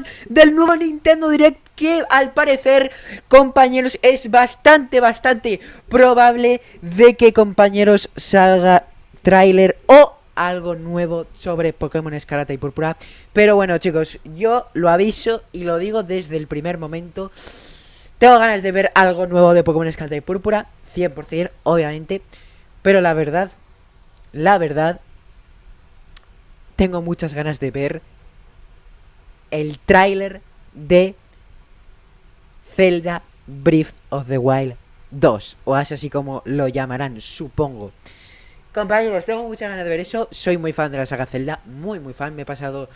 información del nuevo Nintendo Direct, que al parecer, compañeros, es bastante probable de que, compañeros, salga tráiler o algo nuevo sobre Pokémon Escarlata y Púrpura. Pero bueno, chicos, yo lo aviso y lo digo desde el primer momento. Tengo ganas de ver algo nuevo de Pokémon Escarlata y Púrpura, 100%, obviamente. Pero la verdad, tengo muchas ganas de ver el tráiler de Zelda Breath of the Wild 2, o así como lo llamarán, supongo. Compañeros, tengo muchas ganas de ver eso. Soy muy fan de la saga Zelda, muy fan. Me he pasado,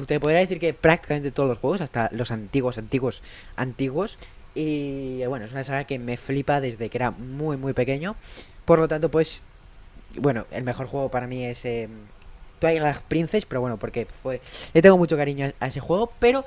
te podría decir que prácticamente todos los juegos, hasta los antiguos. Y bueno, es una saga que me flipa desde que era muy pequeño. Por lo tanto, pues, bueno, el mejor juego para mí es Twilight Princess, pero bueno, porque le tengo mucho cariño a ese juego. Pero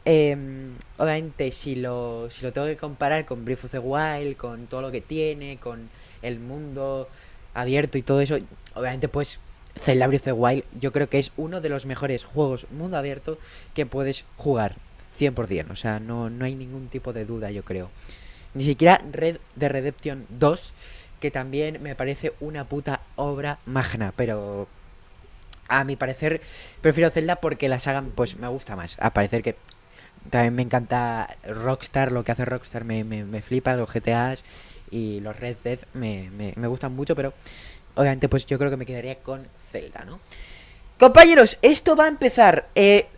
obviamente si lo tengo que comparar con Breath of the Wild, con todo lo que tiene, con el mundo abierto y todo eso, obviamente pues Zelda Breath of the Wild yo creo que es uno de los mejores juegos mundo abierto que puedes jugar, 100%. O sea, no hay ningún tipo de duda, yo creo. Ni siquiera Red Dead Redemption 2, que también me parece una puta obra magna, pero a mi parecer prefiero Zelda porque la saga pues me gusta más. A parecer que también me encanta Rockstar, lo que hace Rockstar me flipa, los GTAs y los Red Dead me gustan mucho, pero obviamente pues yo creo que me quedaría con Zelda, ¿no? Compañeros, esto va a empezar.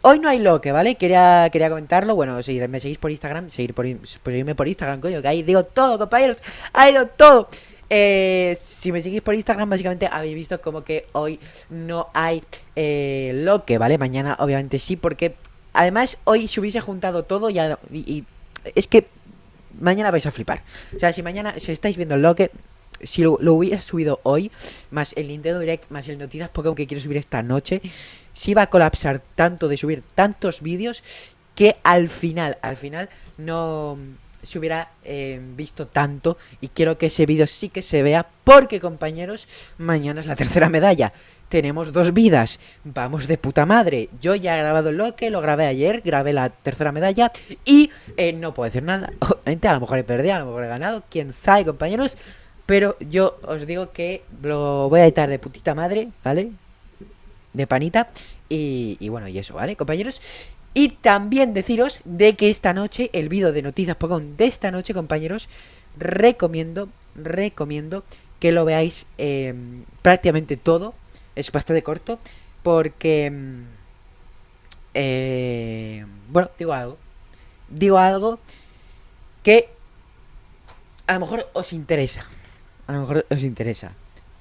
Hoy no hay loque, ¿vale? Quería comentarlo. Bueno, si me seguís por Instagram, seguirme por Instagram, coño, que ahí digo todo, compañeros. Ahí digo todo. Si me seguís por Instagram, básicamente habéis visto como que hoy no hay loque, ¿vale? Mañana obviamente sí, porque además hoy se hubiese juntado todo y es que mañana vais a flipar. O sea, si mañana, si estáis viendo el loque, si lo hubiera subido hoy, más el Nintendo Direct, más el Noticias Pokémon que quiero subir esta noche, se iba a colapsar tanto de subir tantos vídeos que al final no se hubiera visto tanto. Y quiero que ese vídeo sí que se vea, porque, compañeros, mañana es la tercera medalla. Tenemos 2 vidas, vamos de puta madre. Yo ya he grabado el loque, lo grabé ayer, grabé la tercera medalla y no puedo decir nada. Obviamente, a lo mejor he perdido, a lo mejor he ganado, quién sabe, compañeros. Pero yo os digo que lo voy a editar de putita madre, ¿vale? De panita. Y bueno, y eso, ¿vale, compañeros? Y también deciros de que esta noche, el vídeo de Noticias Pokémon de esta noche, compañeros, recomiendo que lo veáis prácticamente todo. Es bastante corto, porque bueno, digo algo que a lo mejor os interesa.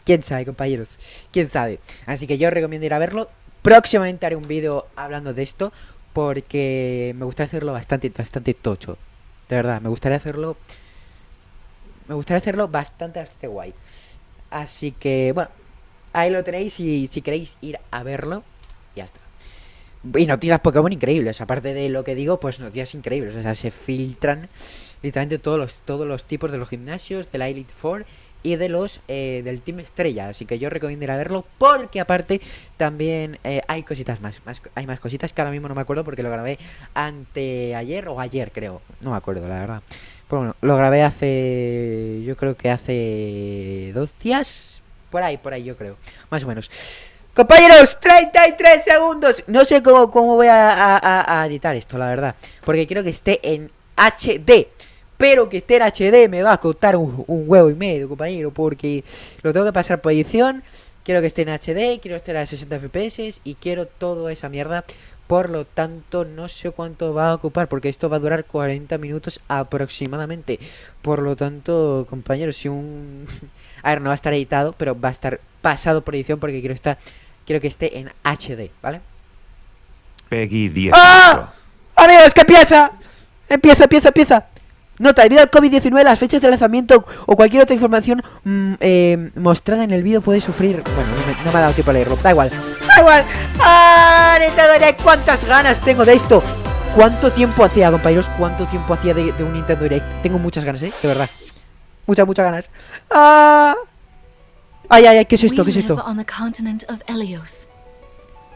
Quién sabe, compañeros, quién sabe. Así que yo os recomiendo ir a verlo. Próximamente haré un vídeo hablando de esto, porque me gustaría hacerlo bastante tocho. De verdad, me gustaría hacerlo bastante guay. Así que bueno, ahí lo tenéis, y si queréis ir a verlo, ya está. Y noticias Pokémon increíbles, aparte de lo que digo, pues noticias increíbles. O sea, se filtran literalmente todos los tipos de los gimnasios, de la Elite Four y de los del Team Estrella. Así que yo recomiendo ir a verlo, porque aparte también hay cositas hay más cositas que ahora mismo no me acuerdo, porque lo grabé anteayer o ayer, creo. No me acuerdo, la verdad. Pero bueno, lo grabé yo creo que hace 2 días. Por ahí yo creo, más o menos. Compañeros, 33 segundos. No sé cómo voy a editar esto, la verdad, porque quiero que esté en HD. Pero que esté en HD me va a costar un huevo y medio, compañero, porque lo tengo que pasar por edición. Quiero que esté en HD, quiero estar a 60 FPS y quiero toda esa mierda. Por lo tanto, no sé cuánto va a ocupar, porque esto va a durar 40 minutos aproximadamente. Por lo tanto, compañeros, si a ver, no va a estar editado, pero va a estar pasado por edición, porque quiero que esté en HD, ¿vale? Peggy 10. ¡Ah! ¡Amigos, que empieza! Empieza. Nota, debido al COVID-19, las fechas de lanzamiento o cualquier otra información mostrada en el vídeo puede sufrir... Bueno, no me ha dado tiempo a leerlo, da igual. ¡Ah, Nintendo Direct! ¿Cuántas ganas tengo de esto? ¿Cuánto tiempo hacía, compañeros? ¿Cuánto tiempo hacía de un Nintendo Direct? Tengo muchas ganas, de verdad. Muchas ganas. ¡Ah! Ay, ¿qué es esto?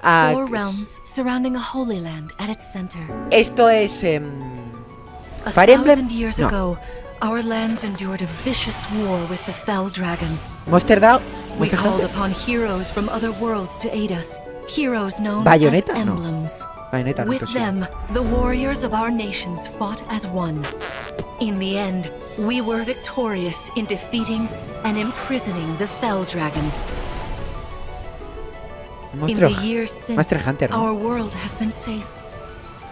Four realms surrounding a holy land at its center. Esto es A Fire Emblem. thousand years No. ago, our lands endured a vicious war with the fell dragon. Monster Dao. We Monster called Hunter. upon heroes from other worlds to aid us. Heroes known Bayonetta? as No. emblems. Bayonetta, no, With pues sí. them, the warriors of our nations fought as one. In the end, we were victorious in defeating and imprisoning the fell dragon. In Monster, the years since, Monster Hunter, ¿no? our world has been safe.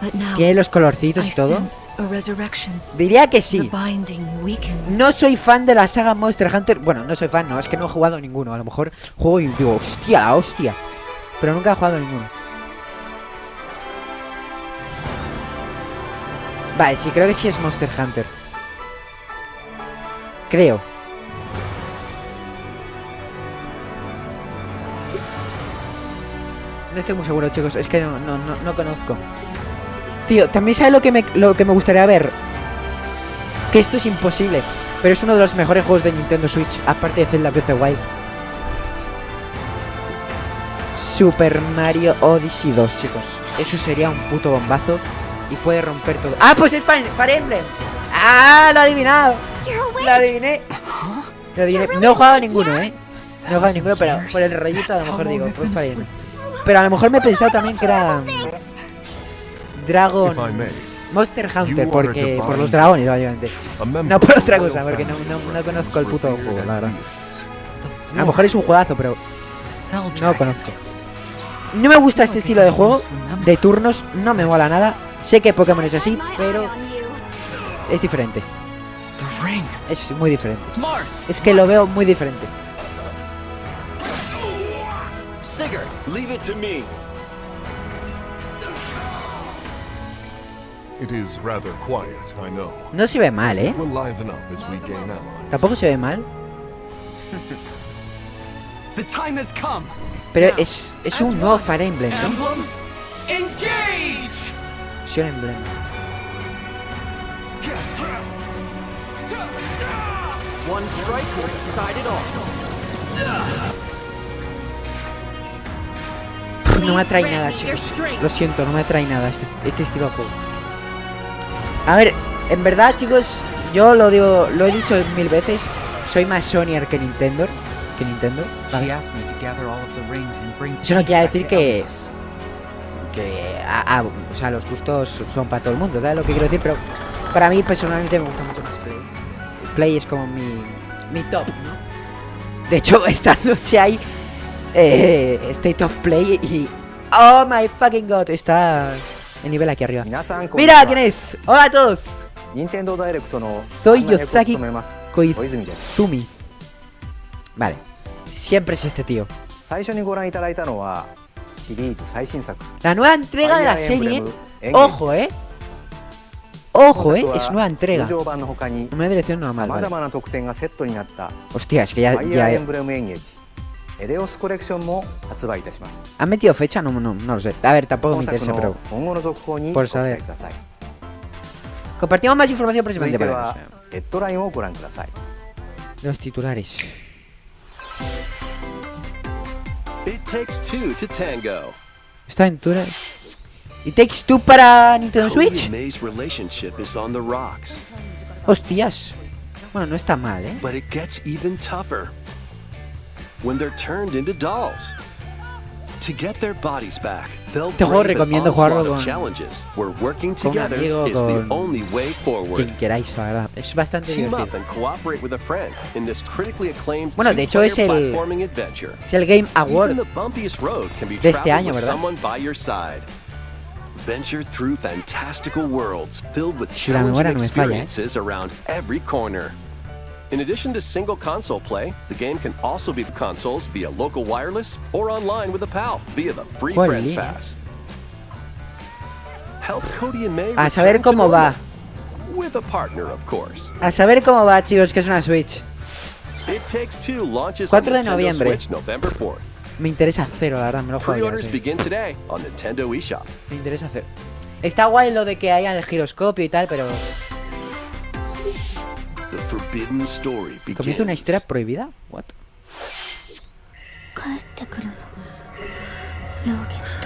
But now, Tiene los colorcitos I y todo. sense a resurrection. Diría que The sí. binding weakens. No soy fan de la saga Monster Hunter. Bueno, no soy fan, no, es que no he jugado ninguno. A lo mejor juego y digo, hostia, la hostia. Pero nunca he jugado ninguno. Vale, sí, creo que sí es Monster Hunter. Creo. No estoy muy seguro, chicos. Es que no conozco. Tío, también sabe lo que me gustaría ver. Que esto es imposible. Pero es uno de los mejores juegos de Nintendo Switch. Aparte de Zelda Breath of the Wild. Super Mario Odyssey 2, chicos. Eso sería un puto bombazo. Y puede romper todo. ¡Ah, pues es Fire Emblem! ¡Ah, lo he adivinado! ¡Lo adiviné! Lo adiviné. No he jugado a ninguno, No he jugado a ninguno, pero por el rollito a lo mejor digo, fue Fire Emblem. Pero a lo mejor me he pensado también que era Dragon Monster Hunter, porque por los dragones, básicamente. No por otra cosa, porque no conozco el puto juego, la verdad. A lo mejor es un juegazo, pero no lo conozco. No me gusta este estilo de juego, de turnos, no me mola nada. Sé que Pokémon es así, pero es diferente. Es muy diferente. Es que lo veo muy diferente. Leave it to me. It is rather quiet, I know. No se ve mal, We'll liven up as we gain allies. Tampoco se ve mal. The time has come. Pero es un nuevo Fire Emblem, ¿no? Emblem, engage. Fire Emblem. One strike will decide it all. No me atrae nada, chicos. Lo siento, no me atrae nada este estilo de juego. A ver, en verdad, chicos, yo lo digo, lo he dicho mil veces. Soy más Sonyer que Nintendo. ¿Vale? Eso no quiere decir que o sea, los gustos son para todo el mundo, ¿sabes lo que quiero decir? Pero para mí personalmente me gusta mucho más Play. El Play es como mi top, ¿no? De hecho, esta noche hay State of Play y oh my fucking god, está el nivel aquí arriba. Mira quién es. Hola a todos. Soy Yosaki Koizumi. Vale, siempre es este tío. La nueva entrega de la serie. Ojo, Ojo, es nueva entrega. Una dirección normal, vale. Hostia, es que ya ¿han metido fecha? No lo sé. A ver, tampoco me interesa, pero por saber. Compartimos más información próximamente. Los titulares. It takes two to tango. Esta aventura. ¿Y Takes Two para Nintendo Cody Switch? and May's relationship is on the rocks, Hostias. Bueno, no está mal, but it gets even tougher when they're turned into dolls. To get their bodies back, they'll Este juego brave an recomiendo jugarlo onslaught of con challenges where working un together amigo, is the con only way forward. quien queráis, la verdad. Es bastante Team up divertido. and cooperate with a friend in this critically acclaimed Bueno, de hecho es two-player platforming adventure. Es el Game Award. Even the bumpiest road can be de este traveled año, with ¿verdad? someone by your side. Venture through fantastical worlds filled with Si la memoria challenging no me falla, experiences around every corner. In addition to single console play, the game can also be consoles via local wireless or online with a pal via the free Jolín. Friends Pass. Help Cody and May A saber return to cómo va. normal. With a partner, of course. A saber cómo va, chicos, que es una Switch. It Takes Two launches 4 on de Nintendo noviembre. Switch November 4th. Me interesa cero, la verdad, me lo juego ya, Pre-orders sí. begin today on Nintendo eShop. Me interesa cero. Está guay lo de que haya el giroscopio y tal, pero The forbidden story begins. ¿comienza una historia prohibida? What? 帰ってくるの。老月と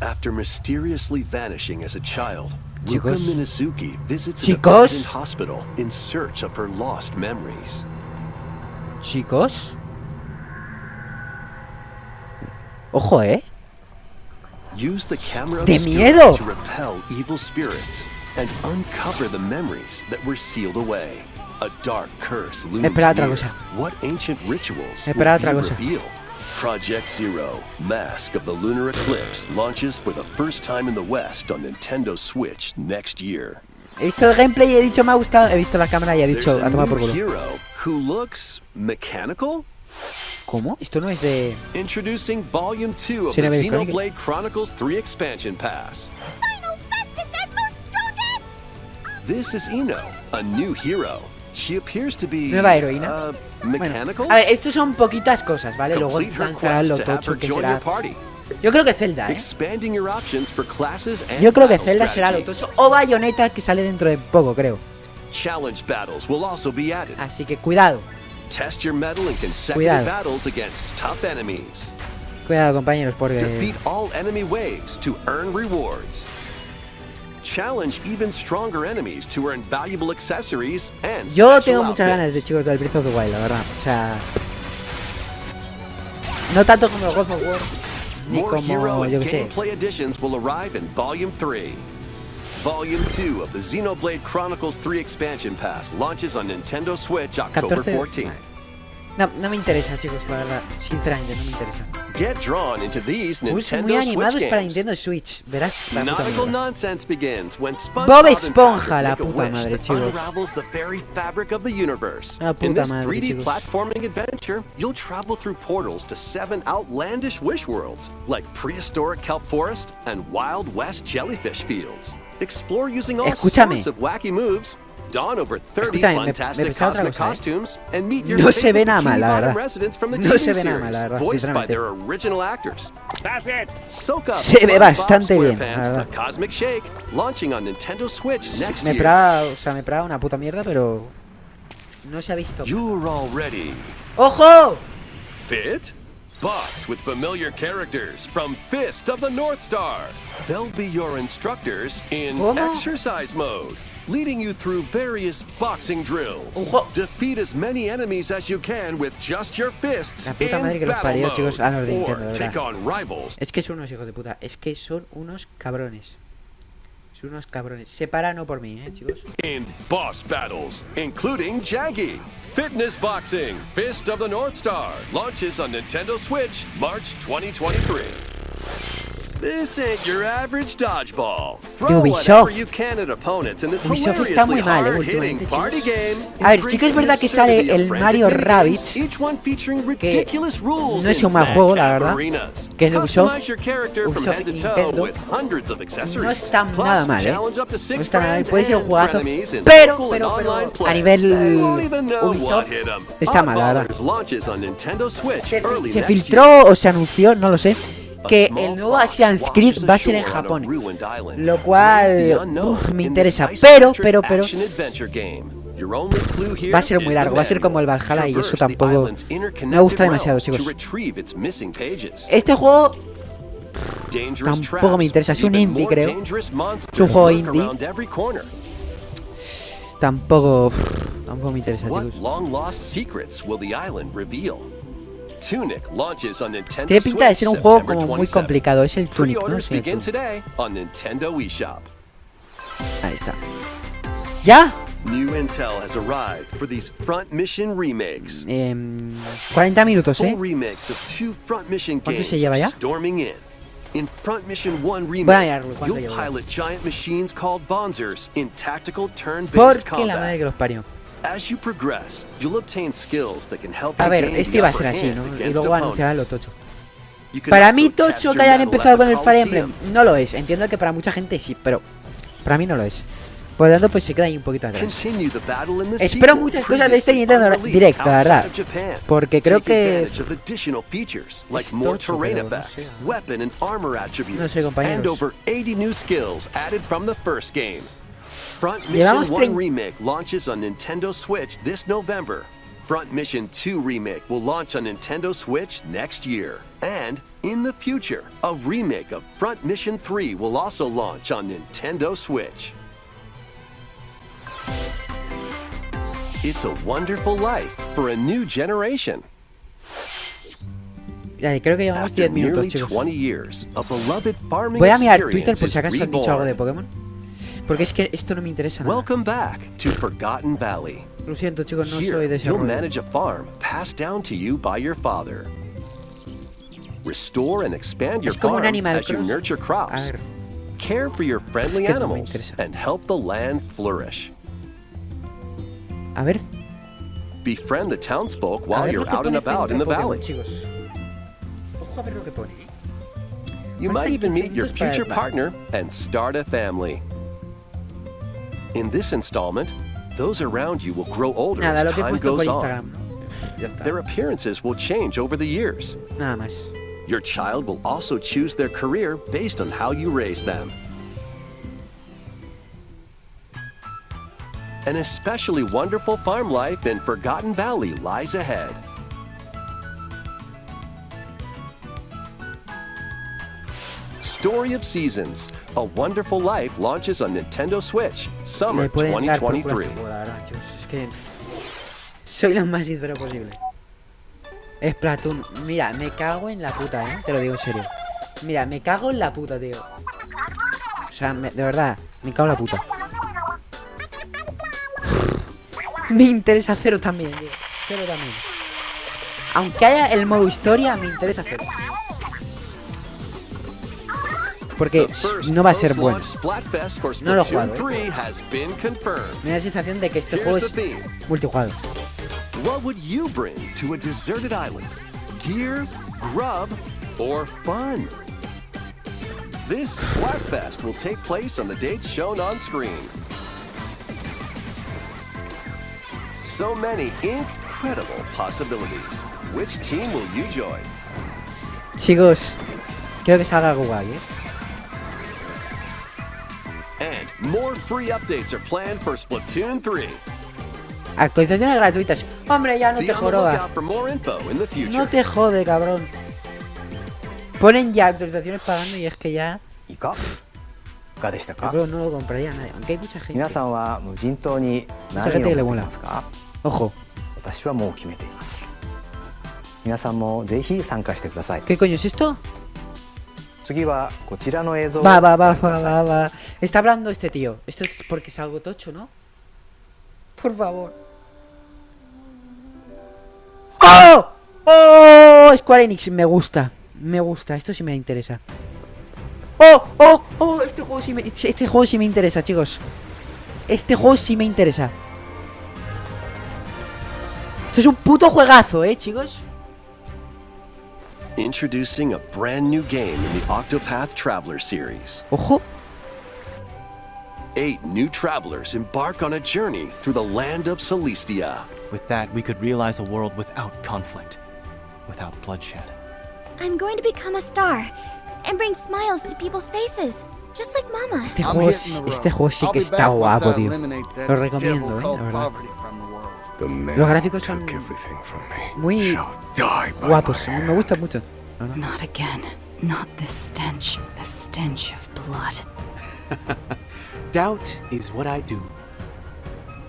After mysteriously vanishing as a child, Luka Chicos. Minazuki visits an Chicos. abandoned hospital in search of her lost memories. Chicos. Ojo, Use the camera ¡De obscura miedo! to repel evil spirits and uncover the memories that were sealed away. A dark curse looms esperaba otra near. cosa. What ancient rituals will esperaba be otra cosa. revealed? Project Zero, Mask of the Lunar Eclipse, launches for the first time in the West on Nintendo Switch next year. He visto el gameplay y he dicho me ha gustado. He visto la cámara y he There's dicho a a tomar new por culo. hero who looks mechanical? ¿Cómo? Esto no es de... Introducing Volume 2 of Sí, the no me di cuenta. Xenoblade Chronicles 3 Expansion Pass. This is Ino, a new hero. She appears to be Nueva heroína. mechanical. Bueno, a ver, esto son poquitas cosas, ¿vale? Luego Complete her lanzarán quest lo to have tocho her que join será. your party. Yo creo que Zelda, Expanding your options for classes and Yo creo que battle Zelda será lo strategies. tocho. O Bayonetta, que sale dentro de poco, creo. Challenge battles will also be added. Así que cuidado. Test your mettle in consecutive Cuidado. battles against tough enemies. Cuidado, compañeros, porque... Defeat all enemy waves to earn rewards. Challenge even stronger enemies to earn valuable accessories and Yo special tengo muchas ganas de outfits. chicos del Breath of the Wild, la verdad. O sea... No tanto como el God of War, ni More hero como, and yo que sé. gameplay additions will arrive in Volume 3. Volume 2 of the Xenoblade Chronicles 3 Expansion Pass launches on Nintendo Switch October 14. 14th. No me interesa, chicos, la verdad. Sinceramente, no me interesa. Get drawn into these Muy Nintendo animados Switch para games. Nintendo Switch. Verás la puta Nautical mierda. nonsense begins when Bob SpongeBob and Esponja, Patrick la make a puta wish madre, that chicos. unravels the very fabric of the universe. La In puta this madre, 3D chicos. platforming adventure, you'll travel through portals to 7 outlandish wish worlds, like prehistoric kelp forest and Wild West jellyfish fields. Explore using all Escúchame. sorts of wacky moves, don over 30 Escúchame, me fantastic pensaba otra cosmic cosa, costumes, and meet your No se ve favorite nada mal, Bikini la Bottom verdad. residents from the No TV se ve nada series, mal, la verdad, voiced by sinceramente. their original actors. Soak up Se ve SpongeBob bastante bien, la SquarePants, verdad. The Cosmic Shake, launching on Nintendo Switch next Me year. esperaba una puta mierda, pero... No se ha visto. You're already ¡Ojo! fit? Box with familiar characters from Fist of the North Star. They'll be your instructors in ¿Cómo? exercise mode, leading you through various boxing drills. Ojo. Defeat as many enemies as you can with just your fists La puta in madre que los battle parió, mode, chicos, a los de or Nintendo, de take verdad. on rivals. Es que son unos hijos de puta. Es que son unos cabrones. Son unos cabrones. Se para no por mí, chicos. In boss battles, including Jaggy. Fitness Boxing, Fist of the North Star, launches on Nintendo Switch, March 2023. This ain't your average dodgeball. Throw Ubisoft. whatever you can at opponents in this Ubisoft está muy hilariously mal, hard-hitting últimamente, party chicos. game. A ver, sí que es verdad que sale Embracing the el absurdity of Mario frantic Rabbids, minigames, each one featuring que ridiculous rules no es in un mal juego, la madcap verdad, arenas. que es de Ubisoft, Customize your character from Ubisoft head to y toe Nintendo. with hundreds of accessories. No está Plus, nada mal, challenge up to No 6 está nada mal. friends Puede ser un and juegazo. frenemies in Pero, local and online a play. nivel They won't even know Ubisoft, what hit 'em. está mal, la verdad. Oddballers launches on Nintendo Switch early Se next filtró o se anunció, no lo sé, year. que A small el nuevo fox Assassin's washes Creed va a ser en ashore on a Japón. ruined island. Lo Brave cual the unknown me in interesa. this Pero isometric action-adventure game. Your only clue here va a ser muy is largo, the va a ser como el manual. Valhalla y eso Traverse the tampoco island's interconnected me gusta demasiado, realms chicos. to retrieve its missing pages. Este juego Dangerous tampoco me traps, interesa, es un even indie, more creo. dangerous monsters Es un juego lurk indie. around every corner. tampoco me interesa, What chicos. long lost secrets will the island reveal? Tunic launches on Nintendo Tiene pinta de Switch ser un juego September como muy 27th. complicado. Es el Tunic, ¿no? Pre-orders Sí, el begin Tunic. today on Nintendo eShop. Ahí está. ¿Ya? New intel has arrived for these front mission remakes. 40 minutos, Full remakes of 2 front mission ¿Cuánto games se lleva ya? storming in. In Front Mission 1 Voy a Remake, mirarlo, ¿cuánto you'll lleva? pilot giant machines called Bonzers in tactical turn-based Porque la madre que combat. los parió. As you progress, you'll obtain skills that can help A you ver, gain esto the iba a upper ser así, hand ¿no? Y against luego anunciarán lo opponents. tocho. You can Para also mí test tocho your que hayan mettle empezado at con the el Fire Coliseum. Emblem no lo es. Entiendo que para mucha gente sí, pero para mí no lo es. Por lo tanto, pues se queda ahí un poquito atrás. Continue the battle in the Espero sequel, muchas cosas de este previously Nintendo unreleased Direct, la verdad. outside of Japan. Porque creo Take que advantage of additional features like es more tocho, terrain pero no effects, sé. weapon and armor attributes, No sé, compañeros. and over 80 new skills added from the first game. Front Llevamos Mission 1 trein- Remake launches on Nintendo Switch this November. Front Mission 2 remake will launch on Nintendo Switch next year. And in the future, a remake of Front Mission 3 will also launch on Nintendo Switch. It's a wonderful life for a new generation. Ya, creo que llevamos 10 After minutos, nearly chicos. 20 years, a beloved farming Voy a mirar Twitter experience por is si acaso han dicho algo de reborn. Pokémon. Porque es que esto no me interesa nada. Welcome back to Forgotten Valley. Lo siento, chicos, no Here, soy de ese you'll rollo. manage a farm passed down to you by your father. Restore and expand your Es como un farm Animal as you Crossing. nurture A crops, ver, care for your friendly que no me animals, interesa. and help the land flourish. a ver, Befriend the townsfolk a while ver you're lo que out and pone about in centro the Pokémon, valley. chicos. Ojo a ver lo que pone. You Faltan might even 15 meet your minutos para future el plan. partner and start a family. In this installment, those around you will grow older Nada, as lo que he time puesto por goes on. Instagram, ¿no? Ya está. Their appearances will change over the years. Nada más. Your child will also choose their career based on how you raise them. An especially wonderful farm life in Forgotten Valley lies ahead. Story of Seasons, A Wonderful Life launches on Nintendo Switch, Summer Le pueden dar por culo a 2023. este juego, la verdad, chicos. Es que soy lo más sincero posible. Splatoon, mira, me cago en la puta, te lo digo en serio. Mira, me cago en la puta, tío. O sea, de verdad, me cago en la puta. Me interesa cero también, tío. Cero también. Aunque haya el modo historia, me interesa cero. Porque The first no va a ser bueno. post-launch Splatfest for No lo he Splatoon jugado, 3 has been confirmed. Me da la sensación de que este Here's juego the es theme. multijugador. What would you bring to a deserted island? Gear, grub, or fun? This Splatfest will take place on the dates shown on screen. So many incredible possibilities. Which team will you join? Chicos, creo que salga algo guay, And more free updates are planned for Splatoon 3. Actualizaciones gratuitas. Hombre, ya no Be te on the joroba. lookout for more info in the future. No te jode, cabrón. Ponen ya actualizaciones pagando y es que ya... いかがでしたか Pero no lo compraría nadie, aunque hay mucha gente. 皆さんは無人島に何を持っていますか Ojo, 私はもう決めています皆さんもぜひ参加してください ¿qué coño es esto? 次はこちらの映像を Va, ご va, 覧 va, くだ va, さい va, va. Está hablando este tío. Esto es porque es algo tocho, ¿no? Por favor. ¡Oh! ¡Oh! Square Enix, me gusta. Me gusta, esto sí me interesa. ¡Oh! ¡Oh! ¡Oh! Este juego sí me interesa, chicos. Este juego sí me interesa. Esto es un puto juegazo, chicos. Introducing a brand new game in the Octopath Traveler series. Ojo. 8 new travelers embark on a journey through the land of Celestia. With that, we could realize a world without conflict, without bloodshed. I'm going to become a star and bring smiles to people's faces, just like Mama. Este juego sí que está guapo, tío. Lo recomiendo, la verdad. Los gráficos son muy guapos, me gustan mucho. Not again. Not this stench. The stench of blood. Doubt is what I do.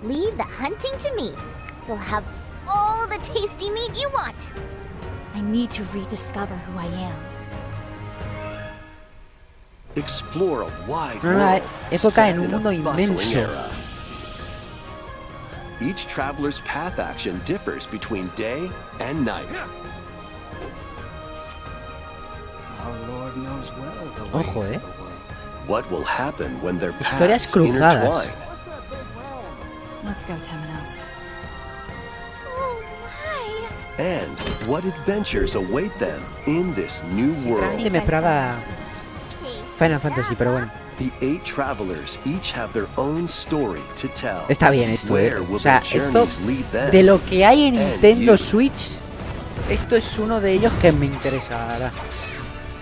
Leave the hunting to me. You'll have all the tasty meat you want. I need to rediscover who I am. Explore a wide Una world época set en un in a mundo bustling inmenso. era. Each traveler's path action differs between day and night. Our Lord knows well the ways Ojo, of the world. What will happen when their Historias paths cruzadas. intertwine? Let's go, Temenos. Oh my! And what adventures await them in this new world? Realmente me esperaba Final Fantasy, pero bueno. The 8 travelers each have their own story to tell. Está bien esto, Where will O sea, their esto, journeys lead them? de lo que hay en And Nintendo you. Switch, esto es uno de ellos que me interesa, la verdad.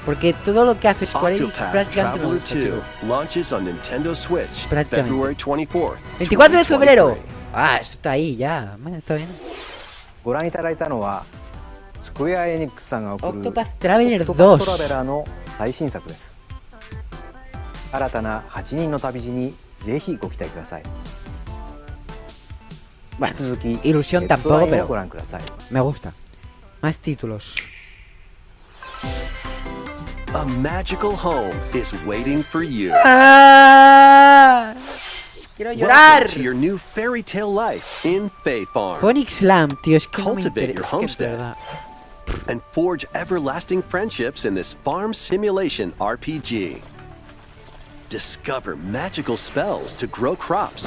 Porque todo lo que hace Square Enix Octopath prácticamente me Traveler gusta, 2 chicos. launches on Nintendo Switch Prácticamente. February 24th. 24 de febrero. 2023. Ah, esto está ahí ya. Bueno, está bien. ご覧いただいたのはスクエアエニックスさんが送る Octopath Traveler オクトパストラ 2. ベラーの最新作です。新たな8人の旅路にぜひご期待ください。引き続き Ilusión ヘッド tampoco, ラインを pero ご覧ください。 me gusta. Más títulos. A magical home is waiting for you. Quiero llorar. Welcome to your new fairy tale life in Fae Farm. Phoenix Lamb, tío, es que no me Cultivate your interesa. Es que de homestead verdad. and forge everlasting friendships in this farm simulation RPG. Discover magical spells to grow crops.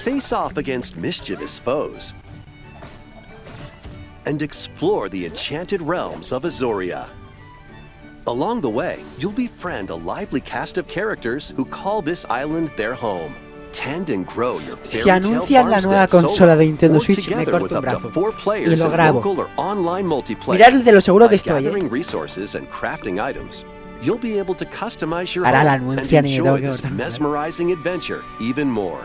Face off against mischievous foes. And explore the enchanted realms of Azoria. Along the way, you'll befriend a lively cast of characters who call this island their home. Tend and grow your Si fairy tale anuncian la nueva farmstead consola de solo Nintendo or Switch, me together corto with un up to brazo 4 y players lo in grabo. local or online multiplayer. Mirad de lo seguro que By estoy, gathering resources and crafting items, you'll be able to customize your Ahora la home and anuncian y tengo enjoy que this cortar. mesmerizing adventure even more.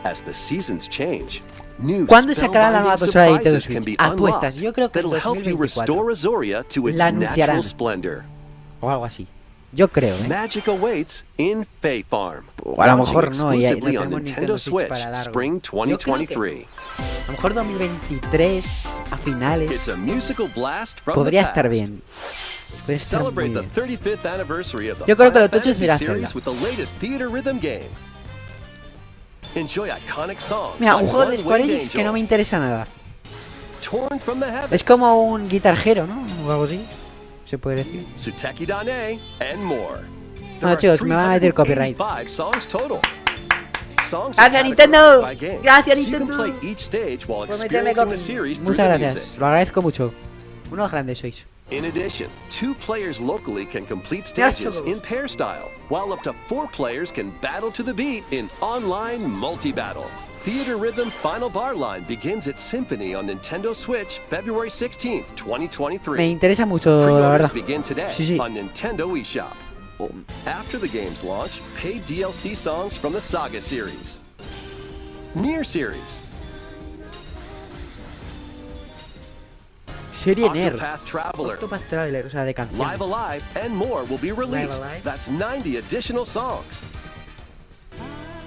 As the seasons change, new ¿Cuándo sacará la nueva spellbinding consola de Nintendo surprises can Switch? be Apuestas, unlocked yo creo que en that'll help you 2024 restore Azoria to its la anunciarán. natural splendor. O algo así. Yo creo, ¿eh? Magic awaits in Fae Farm. O a lo mejor Launching no, y ahí no exclusively on tenemos Nintendo Nintendo Switch Switch para largo. Spring Yo creo que 2023. a lo mejor 2023 a finales It's a musical blast from podría the estar past. bien. Podría estar muy Celebrate the bien. 35th anniversary of the Yo creo que Final lo tocho Fantasy será series Zelda. with the latest theater rhythm game. Enjoy iconic songs Mira, like un juego de One Square Winged Enix que no Angel, me interesa nada. Torn from the Heavens, Es como un Guitar Hero, ¿no? O algo así. Se puede decir. Suteki Dane, and more. Bueno, chicos, me van a meter copyright. 385 songs total. Songs Gracias, are Nintendo. categorized by game, Gracias, so you can Nintendo. play each stage while Por meterme experiencing copy. the series through Muchas the gracias. music. Lo agradezco mucho. Unos grandes sois. In addition, 2 players locally can complete Mira, stages chicos. in pair style, while up to 4 players can battle to the beat in online multi-battle. Theater Rhythm Final Bar Line begins its symphony on Nintendo Switch February 16th, 2023. Me interesa mucho, la Pre-orders verdad. begin today Sí, sí. on Nintendo eShop. After the game's launch, pay DLC songs from the Saga series, Nier series, Serie NER. Octopath Traveler, Octopath Traveler, o sea, de Live canciones. Alive, and more will be released. Alive. That's 90 additional songs.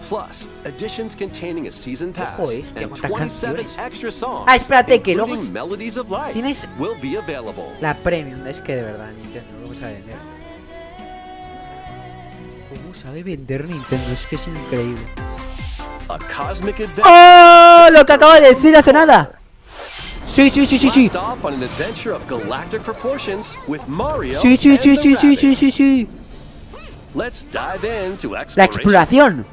Plus, editions containing a season pass Ojo, hostia, and cuántas 27 canciones. extra songs, Ah, espérate, que luego including Melodies of Life, tienes will be available. la Premium. Es que de verdad, Nintendo, lo vamos a vender. ¿Cómo sabe vender Nintendo? Es que es increíble. A cosmic adventure. ¡Oh! Lo que acabo de decir hace nada. Sí, sí, sí, sí, sí. Blast off on an adventure of galactic proportions with Mario Sí, sí, and sí, the sí, sí, sí, rabbit. sí, sí. Let's dive into La exploration. exploración.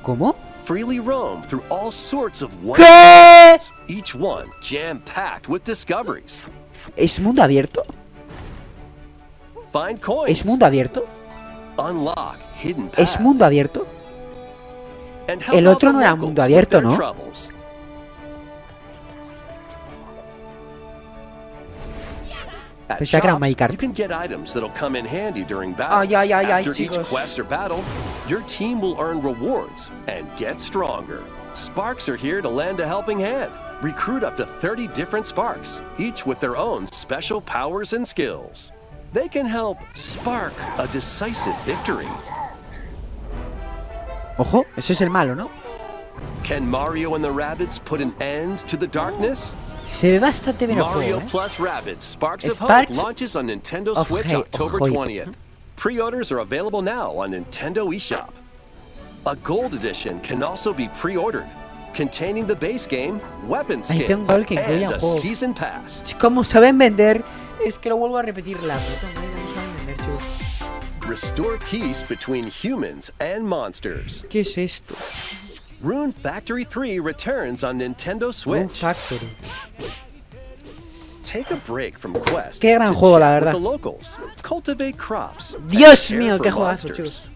¿Cómo? Freely roam through all sorts of ¿Qué? wonders. Each one jam-packed with discoveries. ¿Es mundo abierto? Find coins. ¿Es mundo abierto? Unlock hidden ¿Es paths. mundo abierto? And help El out otro the no era locals mundo with abierto, their ¿no? troubles. At Pensaba que era un shops, Magikarp. you can get items that'll come in handy during battle. Ay, ay, ay, ay, After each chicos. quest or battle, your team will earn rewards and get stronger. Sparks are here to lend a helping hand. Recruit up to 30 different Sparks, each with their own special powers and skills. They can help spark a decisive victory. Ojo, ese es el malo, ¿no? Can Mario and the Rabbids put an end to the darkness? Se ve bastante bien el Mario juego, ¿eh? Plus Rabbids Sparks of Sparks Hope launches on Nintendo of Switch Hope. October 20th. Pre-orders are available now on Nintendo eShop. A Gold Edition can also be pre-ordered, containing the base game, weapon Hay un skins, gol que incluye and un a juego. Season Pass. Como saben vender, es que lo vuelvo a repetir, la puta madre, no saben vender, chicos. Restore peace between humans and monsters. ¿Qué es esto? Rune Factory 3 returns on Nintendo Un Switch. Factory. Take a break from quests Qué gran to juego, la chat with verdad. the locals, cultivate crops, and Dios care mío, for qué juegazo, monsters, chicos.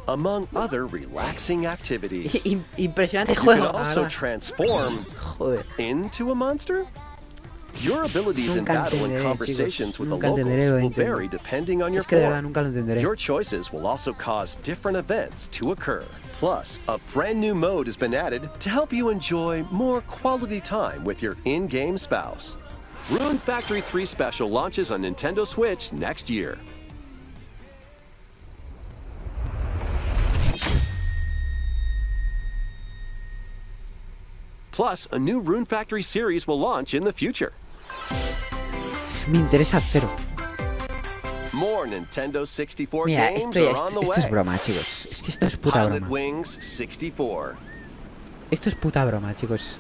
among other relaxing activities. Impresionante You can juego, la also verdad. transform Joder. into a monster. Your abilities in Nunca battle and entenderé, conversations chicos. with the Nunca entenderé locals lo de will Nintendo. vary depending on your Es que de verdad form. nunca lo entenderé. Your choices will also cause different events to occur. Plus, a brand new mode has been added to help you enjoy more quality time with your in-game spouse. Rune Factory 3 Special launches on Nintendo Switch next year. Plus, a new Rune Factory series will launch in the future. Me interesa cero. More Nintendo 64 Mira, games esto, are on the esto way. es broma, chicos. Es que esto es puta Pilot broma. Wings 64. Esto es puta broma, chicos.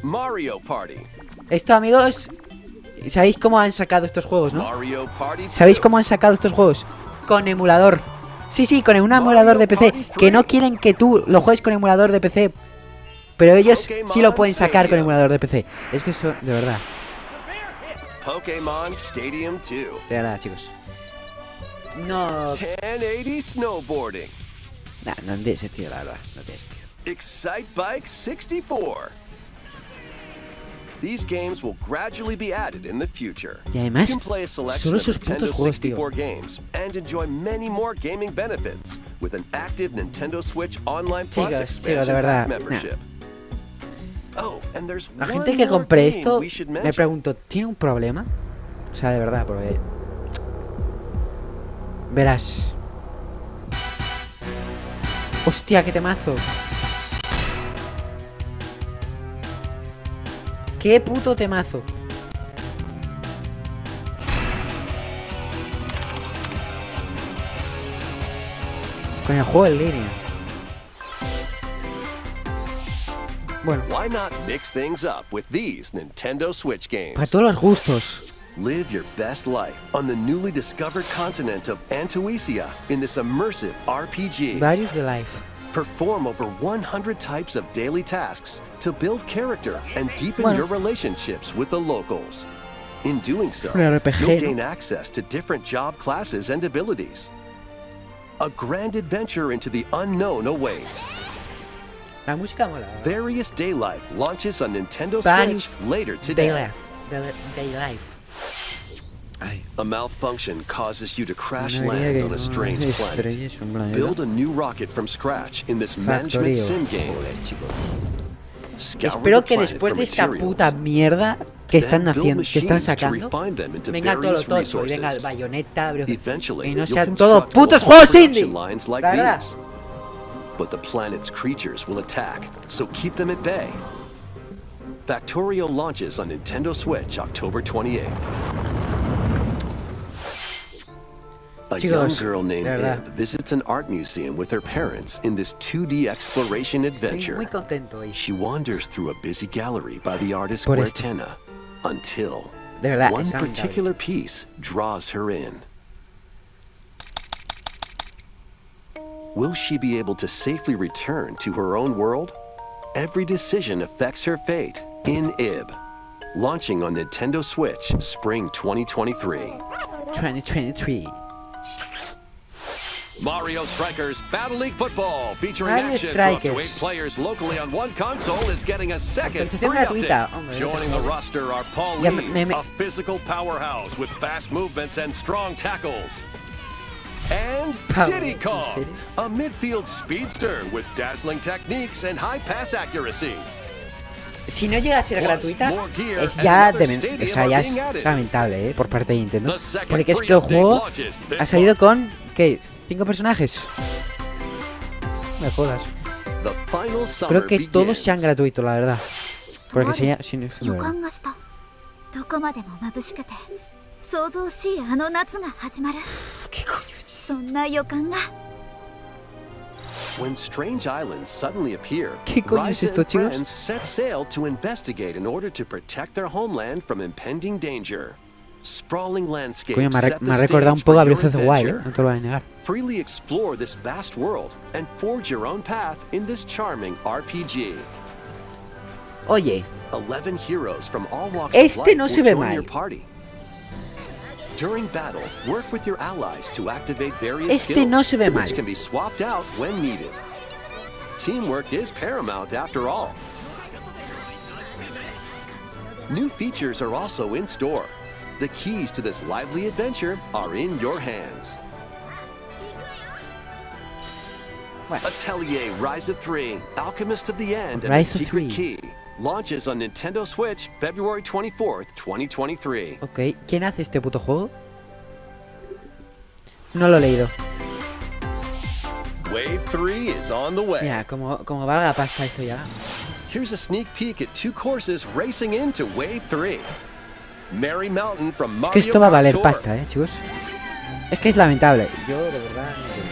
Mario Party. Esto, amigos, ¿sabéis cómo han sacado estos juegos, no? Mario Party 2. ¿Sabéis cómo han sacado estos juegos? Con emulador. Sí, sí, con un emulador de PC. Que no quieren que tú lo juegues con emulador de PC. Pero ellos sí lo pueden sacar con emulador de PC. Es que eso, de verdad. Pokémon Stadium 2. De verdad, chicos. No. 1080 Snowboarding. Nah, no tiene sentido, la verdad. No tiene sentido. Excite Bike 64. These games will gradually be added in the future. Y además, you can play a selection solo of esos Nintendo putos juegos, tío. 64 games and enjoy many more gaming benefits with an active Nintendo Switch Online Plus Chicos, expansion de verdad, pack membership. Oh, and there's La one gente que more compre game esto, we should me mention. pregunto, ¿tiene un problema? O sea, de verdad, porque... Verás. Hostia, qué temazo. Qué puto temazo. Con el juego en línea. Bueno, Why not mix things up with these Nintendo Switch games? para todos los gustos. Live your best life on the newly discovered continent of Antoisia in this immersive RPG. Varios de life. Perform over 100 types of daily tasks to build character and deepen Bueno. your relationships with the locals. In doing so, Un RPG, you'll ¿no? gain access to different job classes and abilities. A grand adventure into the unknown awaits. La música mola. Various Day Life launches on Nintendo Various Switch later Day today. life. Day life. Ay. A malfunction causes you to crash Una land avenida on que a no strange es planet. estrella, es un planeta. Build a new rocket from scratch in this management Factorio. sim game. Joder, chicos. Scour Espero the que planet después for de esta materials. puta mierda que están Then build haciendo, que están machines to sacando, refine them into venga todo lo various tocho, y venga el resources. bayoneta, Eventually, y no you'll sean todos construct putos multiple juegos production indie. lines like La verdad. these. But the planet's creatures will attack, so keep them at bay. Factorio launches on Nintendo Switch October 28th. A young Chicos, girl named de verdad. Ib visits an art museum with her parents in this 2D exploration Estoy adventure. muy contento hoy. She wanders through a busy gallery by the artist Por esto. Huertena until De verdad, one es lamentable. particular piece draws her in. Will she be able to safely return to her own world? Every decision affects her fate in Ib. Launching on Nintendo Switch Spring 2023. 2023. Mario Strikers Battle League Football, featuring Mario action for up to Strikers. 8 players locally on one console, is getting a second free Actualización gratuita. update. Hombre, Joining the roster are Paul Ya Lee, me- a physical powerhouse with fast movements and strong tackles. And Power, Diddy ¿en Kong, serio? a midfield speedster with dazzling techniques and high pass accuracy. Si no llega a ser Plus, gratuita, more gear es and ya, another o stadium sea, ya are es being added. lamentable, por parte de Nintendo. The second Porque es free que el update juego launches this ha salido month. con, ¿qué? ¿5 personajes? Me jodas. The final summer Creo que todos begins. sean gratuitos, la verdad. Porque sería... Si no, de 予 verdad. 感がした。どこまでも眩しくて想像しいあの夏が始まる。 ¿Qué coño es? そんな予感が。 When strange islands suddenly appear, ¿Qué coño es Ryza esto, and chicos? friends set sail to investigate in order to protect their homeland from impending danger. Sprawling landscapes Coño, me ha set the recordado un stage poco for a your Breath of the Wild, adventure. no te lo voy a negar. Freely explore this vast world and forge your own path in this charming RPG. Oye, 11 heroes from all walks Este of life no will se ve join mal. your party. During battle, work with your allies to activate various Este skills, no se ve mal. which can be swapped out when needed. Teamwork is paramount after all. New features are also in store. The keys to this lively adventure are in your hands. Bueno. Atelier Rise of 3, Alchemist of the End, and the Rise of Secret 3. Key. Launches on Nintendo Switch February 24th, 2023. Ok, ¿quién hace este puto juego? No lo he leído. Wave 3 is on the way. Mira, como valga pasta esto ya. Here's a sneak peek at 2 courses racing into Wave 3. Merry Mountain from Es Mario que esto va a Kart valer Tour. pasta, chicos. Es que es lamentable. Yo de verdad no entiendo.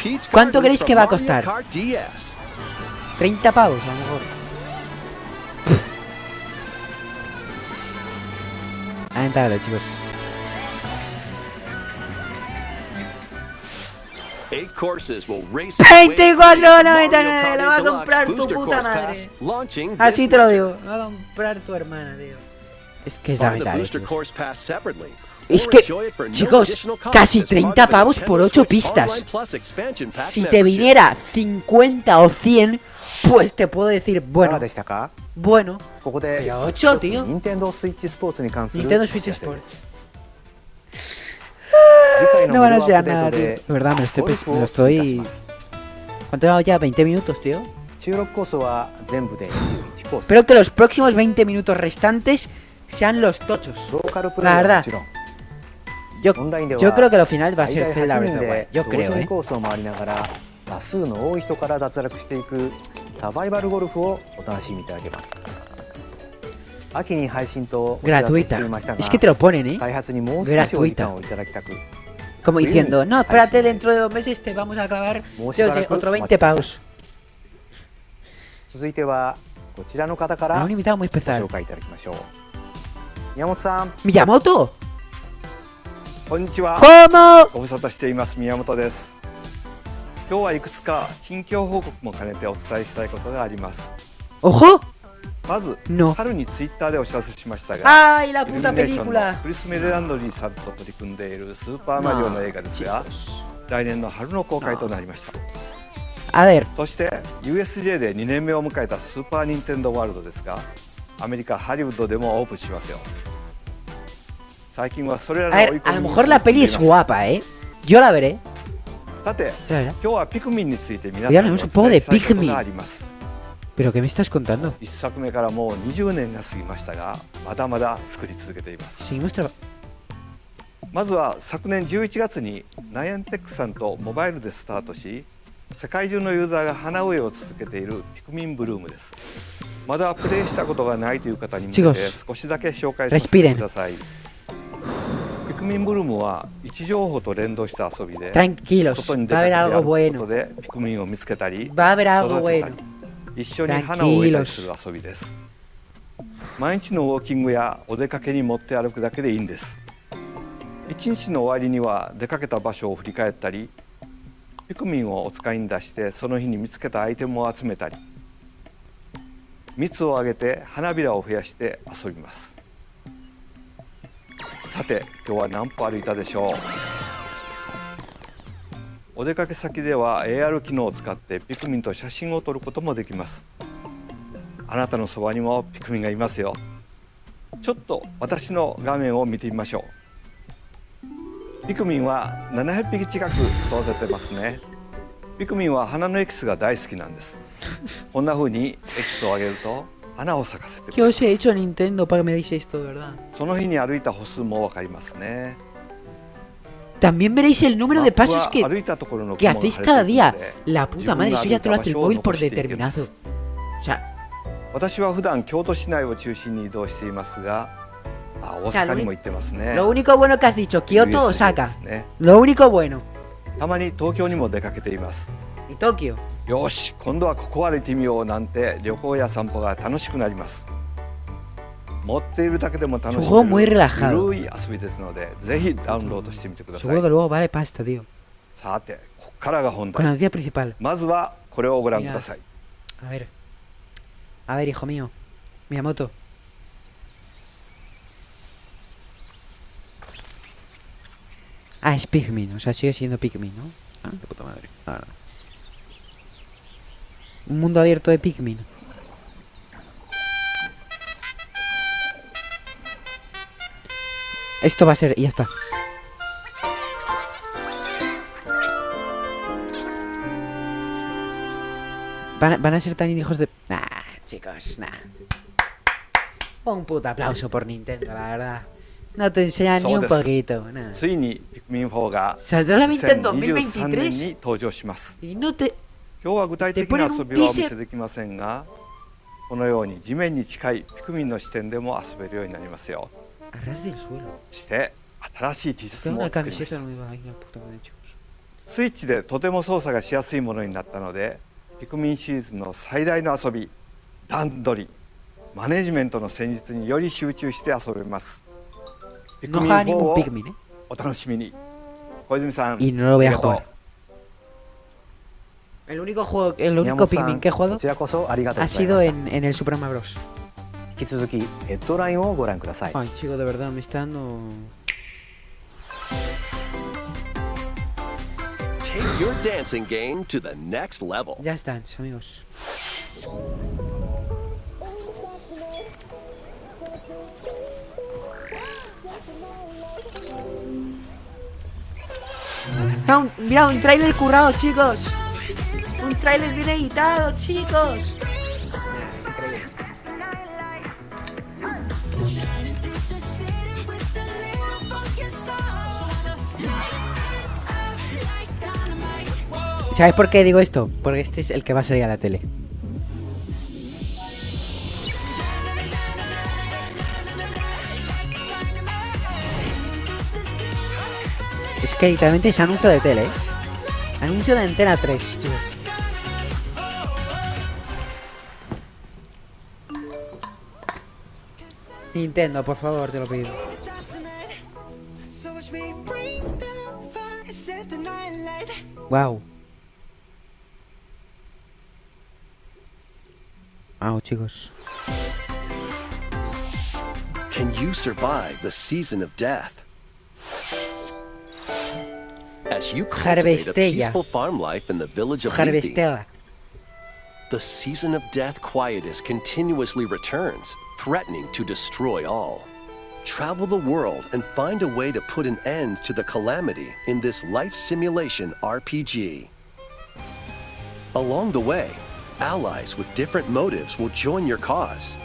Peach ¿Cuánto Gardens creéis from que va a Mario costar? Kart DS. 30 pavos, a lo mejor. Lamentable, chicos. 8 courses will race into Wave 3 of 24,99, Mario Kart lo va a Deluxe comprar tu Booster puta Course madre. Pass, launching Así this te lo winter. digo. Lo va a comprar tu hermana, tío. Es que es Buy the lamentable, Booster chicos. Course Pass separately. Es or que, enjoy it for no chicos, additional cost casi as part 30 of the pavos por Nintendo 8 Switch pistas. Online Plus Expansion Pack Si te membership. viniera 50 o 100, pues te puedo decir, いかが bueno, でしたか？ bueno. ここで Pero 8, tío. 任天堂スイッチスポーツに関する Nintendo お知 Switch らせです Sports. 次回の No 無 van 料 a アッ ser プデー nada, ト tío. で De verdad, me lo ゴルフを estoy... 追加します ¿Cuánto llevamos ya? ¿20 minutos, tío? 収録コースは全部で21コース Espero que los próximos 20 minutos restantes sean los tochos. ローカルプレイは La もちろん Yo, オンラインでは yo creo que lo final va a 最 ser 大 Zelda 8 人 Breath of the で Wild. Yo 同 creo, 時にコースを回りながら多数の多い人から脱落していくサバイバルゴルフをお楽しみいただけます。秋に配信とお知らせしていました Gratuita. が Es que te lo ponen, ¿eh? 開発にもう少しお時間をいただきたく Como diciendo, no, espérate, dentro de 2 meses te vamos a clavar yo sé, otro 20 pavos. 続いてはこちらの方から A ご un invitado muy especial. 紹介いただきましょう。宮本さん、 ¿Miyamoto? こんにちは。 ¿Cómo? ご無沙汰しています宮本です。今日はいくつか近況報告も兼ねてお伝えしたいことがあります。 ¿Ojo? まず、 No. 春にツイッターでお知らせしましたが、 ¡Ay, la イルミ puta ネーションの película! クリス・メルランドリーさんと取り組んでいるスーパーマリオの映画ですが、来年の春の公開となりました。 A ver, そして USJ で2年目を迎えたスーパーニンテンドーワールドですが、アメリカハリウッドでもオープンしますよ。最近はそれらの a 追い ver, 込 a み lo に mejor la peli es 進んでいます。 guapa, ¿eh? Yo la veré. さて、 Ya, ya. 今日はピクミンについて皆さん Ya にお hablamos 伝 un poco え de したいこと Pikmin. があります。 ¿Pero qué me estás contando? 一作目からもう20年が過ぎましたが、まだまだ作り続けています。 Seguimos trabajando. まずは昨年11月にナイアンテックさんとモバイルでスタートし、世界中のユーザーが花植えを続けているピクミンブルームです。まだプレイしたことがないという方に向けて Chicos, 少しだけ紹介させて respiren. ください。ピクミンブルームは位置情報と連動した遊びで、 Tranquilos, 外に出 va a かけ haber て algo 歩くこ bueno. とでピクミンを見つけたり、 Va a haber algo 育てた bueno. り、一緒に花を植えたりする遊びです。毎日のウォーキングやお出かけに持って歩くだけでいいんです。一日の終わりには出かけた場所を振り返ったり、ピクミンをお使いに出してその日に見つけたアイテムを集めたり、蜜をあげて花びらを増やして遊びます。さて今日は何歩歩いたでしょう。お出かけ先では AR 機能を使ってピクミンと写真を撮ることもできます。あなたのそばにもピクミンがいますよ。ちょっと私の画面を見てみましょう。ピクミンは700匹近く育ててますね。ピクミンは花のエキスが大好きなんです。こんな風にエキスをあげると花を咲かせてくれます。 ¿Qué os he hecho Nintendo para que me deis esto, de verdad? その日に歩いた歩数もわかりますね。 También veréis el número de マップ pasos は que 歩いたところの que 雲が hacéis 晴れ cada ている día. ので、 La puta madre, eso ya te lo hace el móvil por 自分が歩いた場所を残していけます。 determinado. O sea, 私は普段京都市内を中心に移動していますが、大阪にも行ってますね。 lo único bueno que has dicho, Kioto o USJ Osaka. ですね。 Lo único bueno. たまに東京にも出かけています。 Y Tokio. よし、今度はここ歩いてみようなんて旅行や散歩が楽しくなります。持っているだけでも楽し Juego muy める relajado. 緩い遊びですので、ぜひダウンロードしてみてください。 Seguro que luego vale pasta, tío. さて、ここからが本 Con la 題。 noticia principal. まずはこれをご覧ください。 A ver. A ver, hijo mío. Miyamoto. Ah, es Pikmin. O sea, sigue siendo Pikmin, ¿no? Ah, de puta madre. Ahora. Un mundo abierto de Pikmin. Esto va a ser... y ya está. Van a ser tan hijos de... Nah, chicos, nah. Un puto aplauso por Nintendo, la verdad. No te enseñan ni un poquito, nada. ついにピクミン4が Saldrá la Nintendo 2023 年 2023 に登場します。 y no te... 今日は具体的な遊びはお見せできませんが、このように地面に近いピクミンの視点でも遊べるようになりますよ。 A ras del suelo. して新しい T シャツ Tengo も una 作りまし camiseta た。 nueva. Ay, la puta madre, chicos. スイッチでとても操作がしやすいものになったので、ピクミンシリーズの最大の遊び、段取り、マネジメントの戦術により集中して遊べます。ピク No ミン juega 4 ningún を Pikmin, ¿eh? お楽しみに。小泉さん、 Y no lo voy a ありがとう jugar. El único juego, el único Pikmin que he こ jugado ちらこそありがとう ha ござい sido ました en el Super Mario Bros. 引き続きヘッドラインをご覧ください。 Ay, chico, de verdad, me está dando... Take your dancing game to the next level. Ya están, amigos. Mira, un trailer currado, chicos. Un trailer bien editado, chicos. ¿Sabes por qué digo esto? Porque este es el que va a salir a la tele. Es que literalmente es anuncio de tele, ¿eh? Anuncio de Antena 3, chicos. Nintendo, por favor, te lo pido. Wow. Wow, chicos. Can you survive the season of death? As you cultivate a peaceful farm life in the village of Lethe, Harvestella. the season of death quietus continuously returns, threatening to destroy all. Travel the world and find a way to put an end to the calamity in this life simulation RPG. Along the way, allies with different motives will join your cause.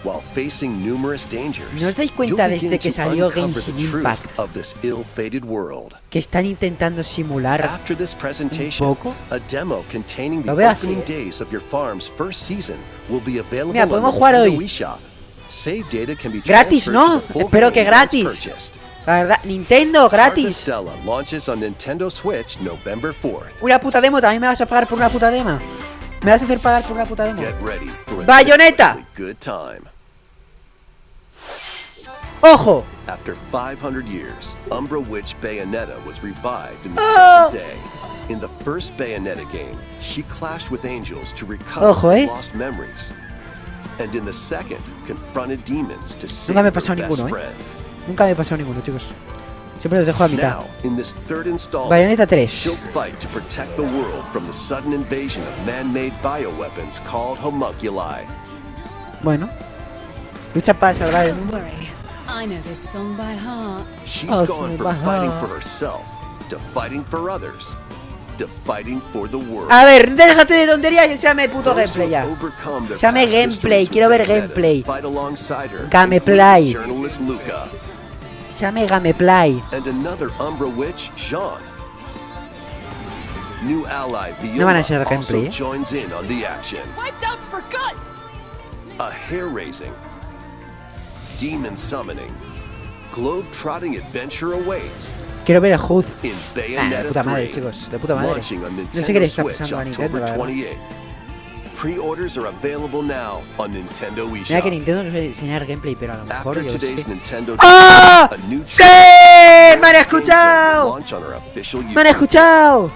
While facing numerous dangers, ¿No os dais you'll cuenta begin desde que to salió uncover Genshin the truth Impact of this ill-fated world. que están intentando simular After this presentation, un poco? a demo containing the Lo veo así, opening ¿eh? days of your farm's first season will be available Mira, on podemos the jugar Nintendo hoy. eShop. Save data can be Gratis, transferred ¿no? to the full Espero que game once gratis. purchased. La verdad, Nintendo, gratis. Harvestella launches on Nintendo Switch November 4th. Una puta demo, también me vas a pagar por una puta demo. Me vas a hacer pagar por una puta demo. Get ready for a ¡Bayonetta! good time. ¡Ojo! After 500 years, Umbra Witch Bayonetta was revived in the present day. In the first Bayonetta game, she clashed with angels to recover Ojo, lost memories. And in the second, confronted demons to save Nunca me he her pasado best ninguno, friend. Nunca me he pasado ninguno, chicos. Siempre los dejo a mitad. Now, in this third installment, Bayonetta 3. she'll fight to protect the world from the sudden invasion of man-made bioweapons called homunculi. Bueno. Lucha para salvar el mundo. I know this song by heart. She's Oh, gone from baja. fighting for herself to fighting for others to fighting for the world. A ver, déjate de tonterías y llame puto Those who gameplay ya. have overcome their Llame past gameplay, histories quiero with ver Bayonetta gameplay. fight alongside her, Gameplay. including journalist Luca Llame gameplay. and another Umbra witch, Jean. New ally No van a Viola ser also gameplay, ¿eh? joins in on the action. Wiped out for good! A hair-raising, demon-summoning, globe-trotting adventure awaits Quiero ver el HUD. in De Bayonetta puta madre, 3, chicos. De puta madre. launching on No sé qué le Nintendo está Switch pasando a Nintendo, October la verdad. 28. Pre-orders are available now on Nintendo Mira eShop. que Nintendo nos suele enseñar gameplay, pero a lo mejor After yo today's sé. Nintendo ¡Ah! Direct, a new ¡Sí! ¡Me han gameplay escuchado! launch on our official ¡Me han YouTube escuchado!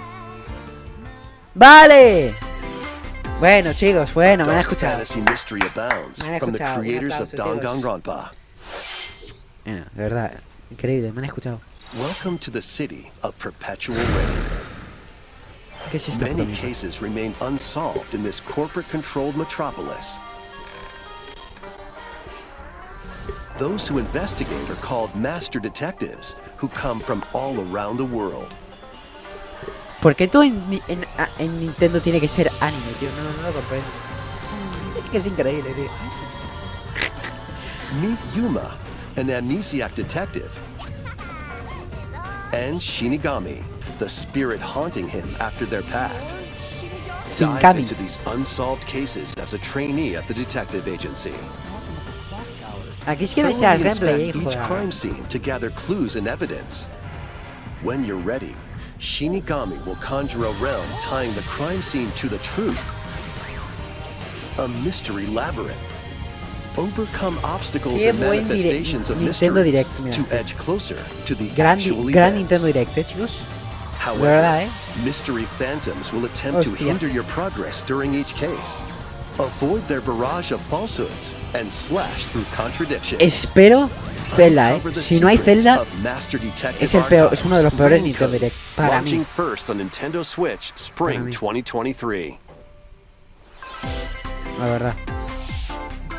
¡Vale! Bueno, chicos, bueno, me han Dark escuchado. fantasy mystery abounds Me han from the escuchado. Un creators of aplauso, chicos. Danganronpa. Bueno, de verdad, increíble, me han escuchado. Welcome to the city of perpetual rain. ¿Qué es esto? Many cases remain unsolved in this corporate-controlled metropolis. Those who investigate are called master detectives, who come from all around the world. ¿Por qué todo en Nintendo tiene que ser anime, tío? No lo comprendo. Es que es increíble, tío. Meet Yuma, an amnesiac detective, and Shinigami, the spirit haunting him after their pact. Dive into these unsolved cases as a trainee at the detective agency. Aquí es que me sea el gameplay, each crime scene to gather clues and evidence. When you're ready, Shinigami will conjure a realm tying the crime scene to the truth. A mystery labyrinth. Overcome obstacles and manifestations of mysteries to edge closer to the actual Gran events. Nintendo Direct, chicos. However, mystery phantoms will attempt to hinder your progress during each case. Avoid their barrage of falsehoods and slash through contradictions. Espero Zelda, Si no hay Zelda, es uno de los peores Nintendo Direct para mí. Launching first on Nintendo Switch Spring 2023. La verdad.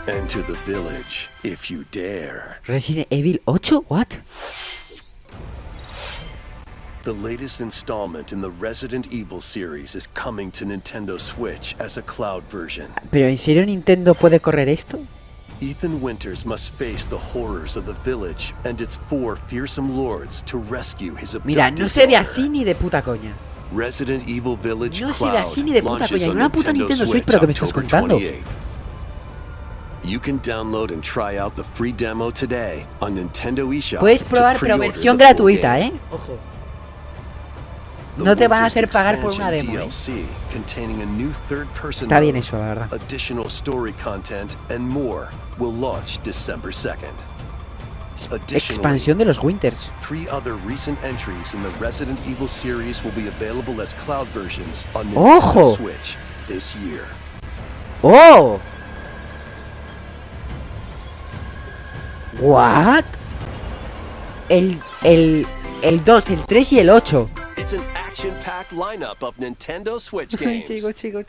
Enter the village if you dare. Resident Evil 8? What? The latest installment in the Resident Evil series is coming to Nintendo Switch as a cloud version. ¿Pero en serio Nintendo puede correr esto? Ethan Winters must face the horrors of the village and its 4 fearsome lords to rescue his abducted Mira, no se ve así ni de puta coña. Resident Evil Village No se ve Cloud así ni de puta launches coña. on Una puta Nintendo Switch, pero que me estás October contando. 28th. You can download and try out the free demo today on Nintendo eShop. Puedes probar, pero versión gratuita, ¿eh? Ojo. No te van a hacer pagar por una demo, ¿eh? Está bien eso, la verdad. Additional story content and more will launch December 2nd. Expansión de los Winters. 3 other recent entries in the Resident Evil series will be available as cloud versions on ¡Ojo! Nintendo Switch this year. ¡Oh! ¿What? El 2, el 3 y el 8. It's an action-packed lineup of Nintendo Switch games. Chico,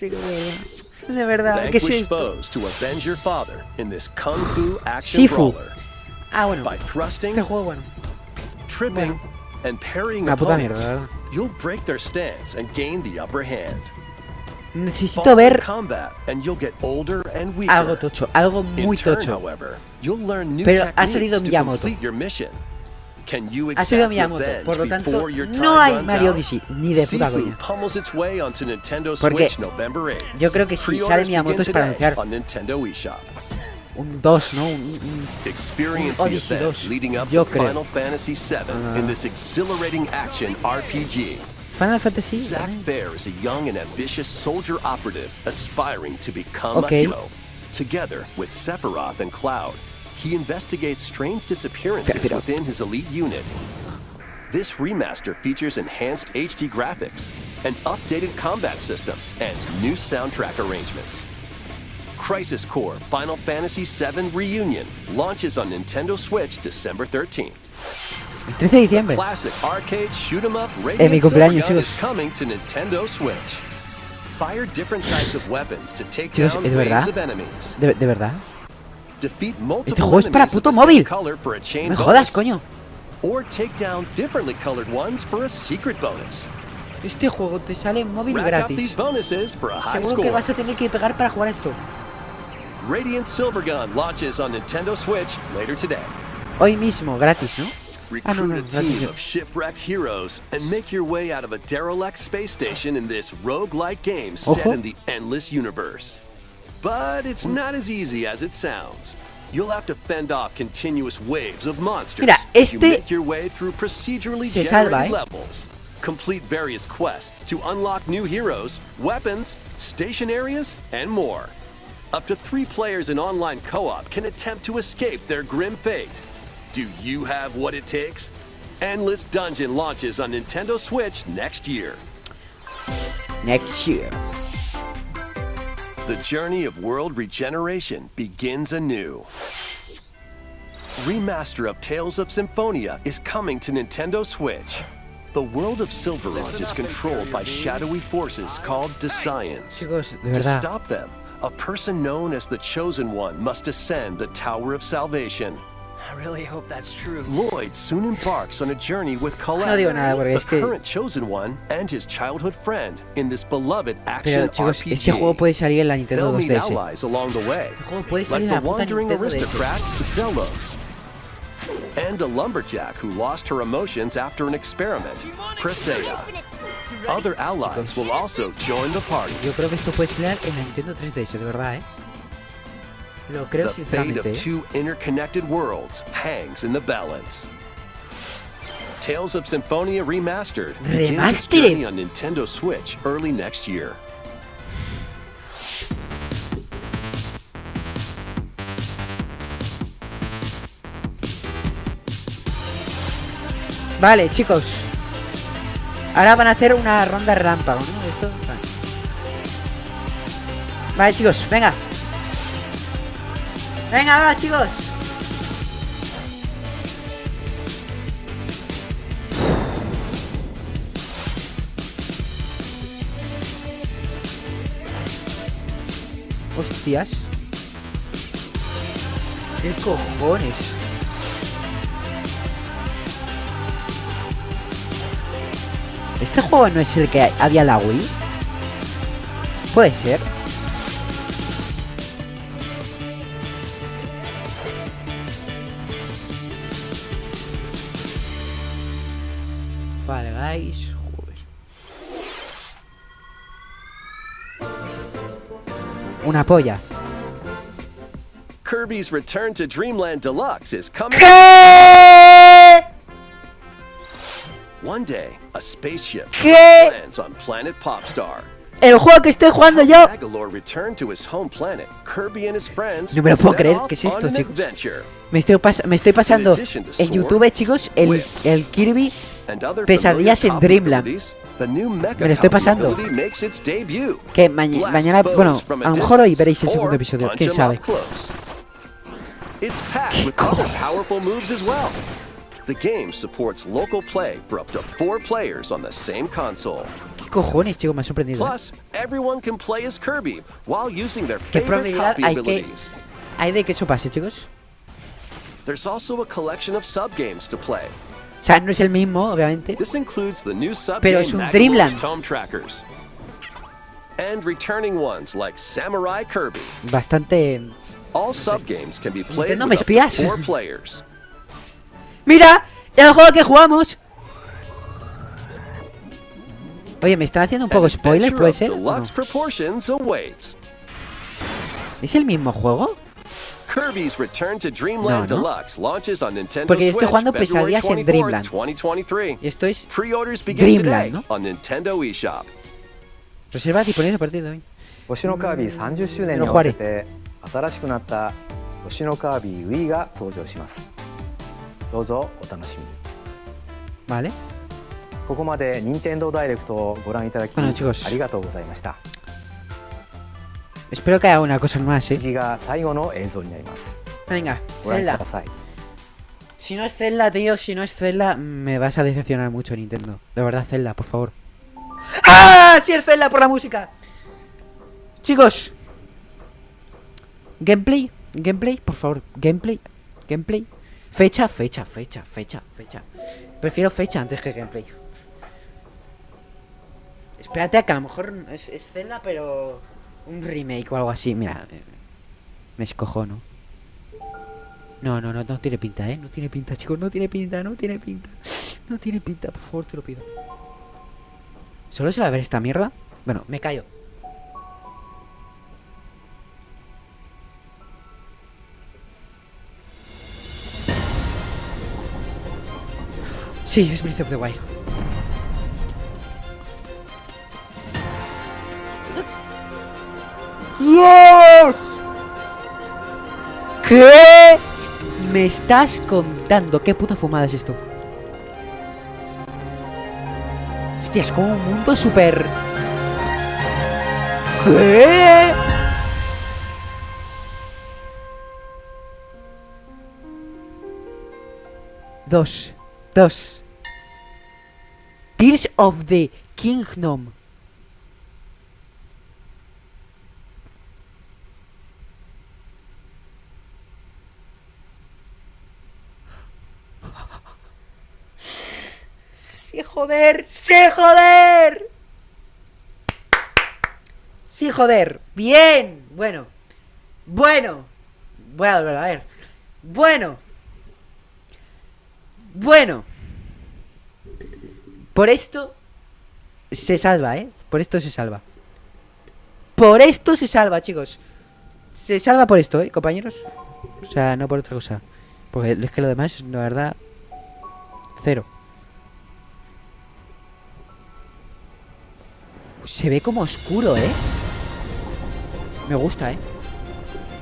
de verdad, ¿qué es Vanquish esto? foes to avenge your father in this kung fu action Sifu. brawler. Ah, bueno. By thrusting, Este juego, bueno. tripping, and parrying Una puta opponents, mierda, ¿verdad? you'll break their stance and gain the upper hand. Necesito Fall in ver combat and you'll get older and weaker. algo tocho, algo muy In turn, tocho. however, you'll learn new Pero ha techniques salido to Miyamoto. complete your mission. Can you Ha sido exact Miyamoto, revenge por lo tanto, before your time no hay runs Mario out? Odyssey, ni de puta Sifu coña. pummels its way onto Nintendo Porque Switch November 8th. yo creo que si sale Pre-orders Miyamoto begin es para today anunciar on Nintendo eShop. un 2, ¿no? Experience the Odyssey events 2, leading up yo to creo. Final Fantasy VII in this exhilarating action RPG. Final Fantasy. Zack Fair is a young and ambitious soldier operative aspiring to become Okay. a hero. Together with Sephiroth and Cloud, he investigates strange disappearances Sephiroth. within his elite unit. This remaster features enhanced HD graphics, an updated combat system, and new soundtrack arrangements. Crisis Core Final Fantasy VII Reunion launches on Nintendo Switch December 13th. El 13 de diciembre. Classic arcade shoot 'em up mi Radiant cumpleaños, Silvergun is chicos. coming to Nintendo Switch. Fire different types of weapons to take Chicos, down ¿es waves verdad? of enemies. ¿De verdad? Defeat multiple Este juego es para enemies of puto the móvil. same color for a chain Me jodas, bonus. coño. Or take down differently colored ones for a secret bonus. Este juego te sale en móvil Rack up gratis. these bonuses for a high Seguro que score. vas a tener que pegar para jugar esto. Radiant Silvergun launches on Nintendo Switch later today. Hoy mismo, gratis, ¿no? Ah, no, Recruit no, a team gratis. of shipwrecked heroes and make your way out of a derelict space station in this roguelike game set Ojo. in the endless universe. But it's not as easy as it sounds. You'll have to fend off continuous waves of monsters Mira, as you este make your way through procedurally se generated salva, ¿eh? levels. Complete various quests to unlock new heroes, weapons, station areas, and more. Up to 3 players in online co-op can attempt to escape their grim fate. Do you have what it takes? Endless Dungeon launches on Nintendo Switch next year. Next year. The journey of world regeneration begins anew. remaster of Tales of Symphonia is coming to Nintendo Switch. The world of Silverrod is controlled by shadowy forces called Descience. Chicos, de To verdad. stop them, a person known as the Chosen One must ascend the Tower of Salvation. I really hope that's true. Lloyd soon embarks on a journey with No Colette, digo nada porque the es que... current Chosen One, and his childhood friend in this beloved Pero action chicos, RPG. este juego puede salir en la Nintendo They'll meet 2DS. allies along the way, Este juego puede like salir en the la puta wandering Nintendo DS. aristocrat, the Zellos, and a lumberjack who lost her emotions after an experiment, Presea. Other allies will also join the party. Yo creo que esto puede salir en la Nintendo 3DS, de verdad, Lo creo The fate of sinceramente. two interconnected worlds hangs in the balance. Tales of Symphonia Remastered begins its Remastered. journey on Nintendo Switch early next year. Vale, chicos. Ahora van a hacer una ronda relámpago, ¿no? Esto. Vale. Vale, chicos, venga. Venga, ahora, chicos. Hostias. ¿Qué cojones? ¿Este juego no es el que había en la Wii? Puede ser. Vale, guys. Joder. Una polla. Kirby's Return to Dreamland Deluxe is coming. ¿Qué? One day, a spaceship ¿Qué? lands on planet Popstar. El juego que estoy jugando yo. Agalor returned to his home planet. Kirby and his friends No me lo puedo set creer. off ¿Qué es on esto, an chicos? adventure. Me estoy pasando en YouTube, chicos, el Kirby And other Pesadillas en familiar Dreamland. abilities, the new mecha Me lo estoy copy pasando. ability makes its debut. Que Blast mañana, foes bueno, from a lo mejor hoy distance veréis el segundo or episodio. punch ¿Quién 'em sabe? up close. It's packed with other powerful moves as well. The game supports local play for up to 4 players on the same console. ¿Qué cojones, chicos? Me ha sorprendido. Plus, everyone can play as Kirby while using their ¿Qué favorite probabilidad copy abilities. hay de que eso pase, chicos? There's also a collection of subgames to play. O sea, no es el mismo, obviamente. This includes the new subgame Pero es un Agalor's Dreamland. Tome Trackers. And returning ones like Samurai Kirby. Bastante... All subgames can be played Nintendo, with ¿me up to espías? 4 players. ¡Mira! ¡El juego que jugamos! Oye, me están haciendo un poco An spoiler, adventure ¿puede of ser? ¿O no? deluxe proportions awaits. ¿Es el mismo juego? Kirby's Return to Dreamland No, ¿no? Deluxe launches on Nintendo Porque yo estoy Switch jugando February Pesadillas en 24th, Dreamland. 2023. Y esto es Pre-orders begin Dreamland, today ¿no? on Nintendo eShop. reserva disponible a partir de hoy. 星のカービィ30周年に合わせて新しくなった星のカービィ Wii が登場します。どうぞお楽しみに。 Vale. ここまで任天堂ダイレクトをご覧いただき Bueno, chicos. ありがとうございました。 Espero que haya una cosa más, 次が最後の映像になります。 Venga, ご覧く Zelda. ださい。 Si no es Zelda, tío, si no es Zelda, me vas a decepcionar mucho, Nintendo. De verdad, Zelda, por favor. ¡Ah! ¡Sí es Zelda por la música! Chicos. Gameplay, por favor. Gameplay. Fecha. Prefiero fecha antes que gameplay. Espérate a que a lo mejor es Zelda, pero un remake o algo así. Mira, me escojono. No tiene pinta, no tiene pinta, chicos, no tiene pinta, por favor, te lo pido. ¿Solo se va a ver esta mierda? Bueno, me callo. Sí, es Breath of the Wild. ¡Dios! ¿Qué me estás contando? ¿Qué puta fumada es esto? Hostia, es como un mundo súper... ¿Qué? 2. Tears of the Kingdom. ¡Sí, joder! ¡Sí, joder! ¡Sí, joder! ¡Bien! Bueno. Voy a volver a ver. Bueno. Por esto se salva, ¿eh? Por esto se salva, chicos. Se salva por esto, ¿eh, compañeros? O sea, no por otra cosa. Porque es que lo demás, la verdad, 0. Se ve como oscuro, ¿eh? Me gusta, ¿eh?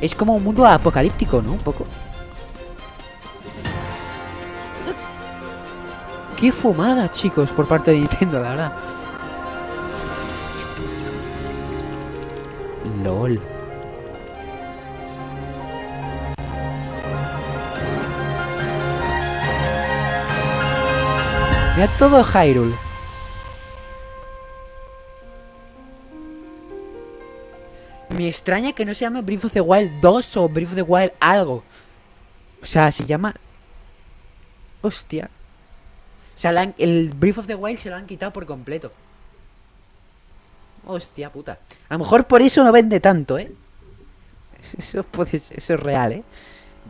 Es como un mundo apocalíptico, ¿no? Un poco. Qué fumada, chicos, por parte de Nintendo, la verdad. LOL. Mira todo Hyrule. Me extraña que no se llame Breath of the Wild 2 o Breath of the Wild algo. O sea, se llama... Hostia. O sea, el Breath of the Wild se lo han quitado por completo. Hostia puta. A lo mejor por eso no vende tanto, ¿eh? Eso es real, ¿eh?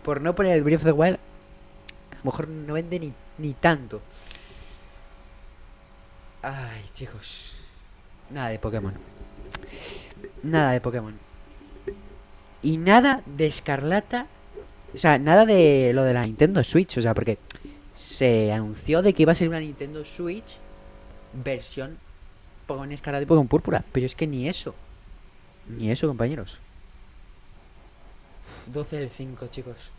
Por no poner el Breath of the Wild, a lo mejor no vende ni tanto. Ay, chicos. Nada de Pokémon. Y nada de Escarlata. O sea, nada de lo de la Nintendo Switch. O sea, porque se anunció de que iba a ser una Nintendo Switch versión Pokémon Escarlata y Pokémon Púrpura. Pero es que ni eso, compañeros. 12 del 5, chicos.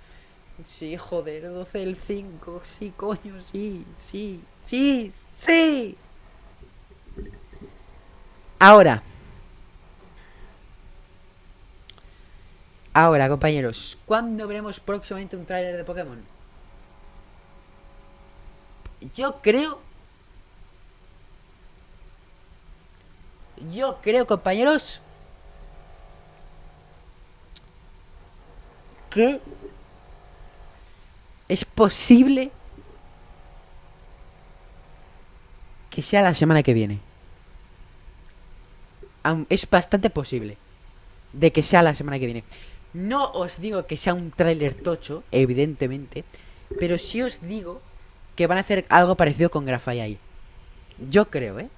Sí, joder, 12 del 5. Sí, coño, sí. Ahora, compañeros, ¿cuándo veremos próximamente un tráiler de Pokémon? Yo creo, compañeros, que es posible que sea la semana que viene. Es bastante posible de que sea la semana que viene. No os digo que sea un tráiler tocho, evidentemente, pero sí os digo que van a hacer algo parecido con Graphite. Yo creo, ¿eh?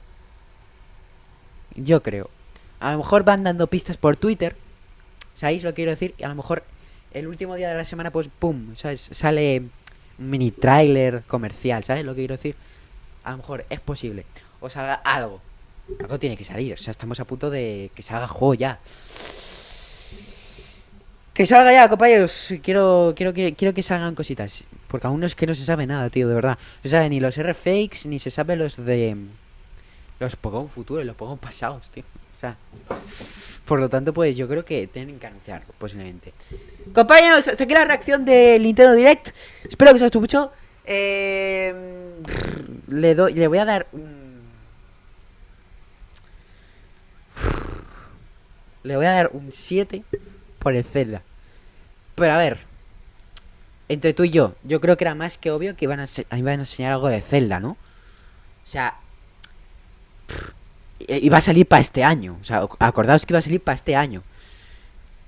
A lo mejor van dando pistas por Twitter, ¿sabéis lo que quiero decir? Y a lo mejor el último día de la semana, pues, pum, ¿sabes? Sale un mini tráiler comercial, ¿sabes lo que quiero decir? A lo mejor es posible. O salga algo. Algo tiene que salir. O sea, estamos a punto de que salga juego ya. Que salga ya, compañeros. Quiero que salgan cositas. Porque aún no es que no se sabe nada, tío, de verdad. No se sabe ni los R-Fakes, ni se sabe los de... los Pokémon futuros, los Pokémon pasados, tío. O sea... Por lo tanto, pues yo creo que tienen que anunciarlo, posiblemente. Compañeros, hasta aquí la reacción del Nintendo Direct. Espero que os haya gustado mucho. Le voy a dar un... Le voy a dar un 7 por el Zelda. Pero a ver, entre tú y yo creo que era más que obvio que iban a enseñar algo de Zelda, ¿no? O sea, iba a salir para este año. O sea, acordaos que iba a salir para este año.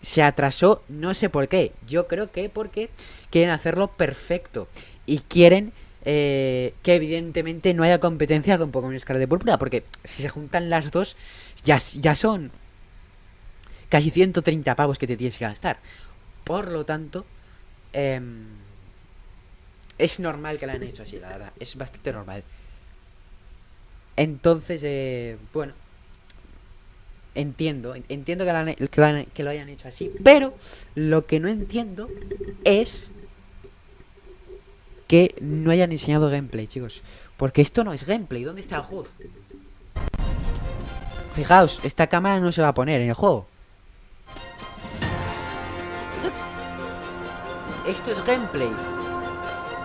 Se atrasó, no sé por qué. Yo creo que porque quieren hacerlo perfecto. Y quieren que evidentemente no haya competencia con Pokémon Escarlata y Púrpura. Porque si se juntan las dos, ya son casi 130 pavos que te tienes que gastar. Por lo tanto, es normal que lo hayan hecho así, la verdad. Es bastante normal. Entonces, bueno, entiendo que lo hayan hecho así. Pero lo que no entiendo es que no hayan enseñado gameplay, chicos. Porque esto no es gameplay. ¿Dónde está el HUD? Fijaos, esta cámara no se va a poner en el juego. Esto es gameplay.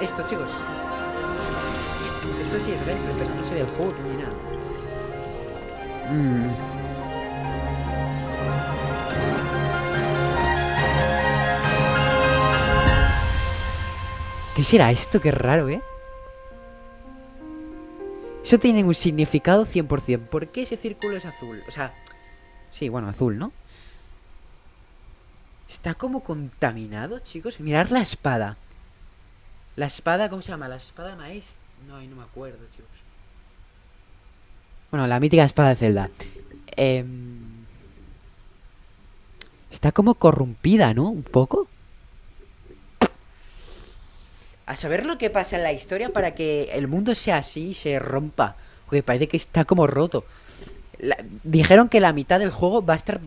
Esto, chicos. esto sí es gameplay, pero no se ve el juego ni nada. ¿Qué será esto? Qué raro, ¿eh? Eso tiene un significado 100%. ¿Por qué ese círculo es azul? O sea, sí, bueno, azul, ¿no? Está como contaminado, chicos. Mirad la espada. La espada, ¿cómo se llama? La espada maestra. No, no me acuerdo, chicos. Bueno, la mítica espada de Zelda. Está como corrompida, ¿no? Un poco. A saber lo que pasa en la historia para que el mundo sea así y se rompa. Porque parece que está como roto. Dijeron que la mitad del juego va a estar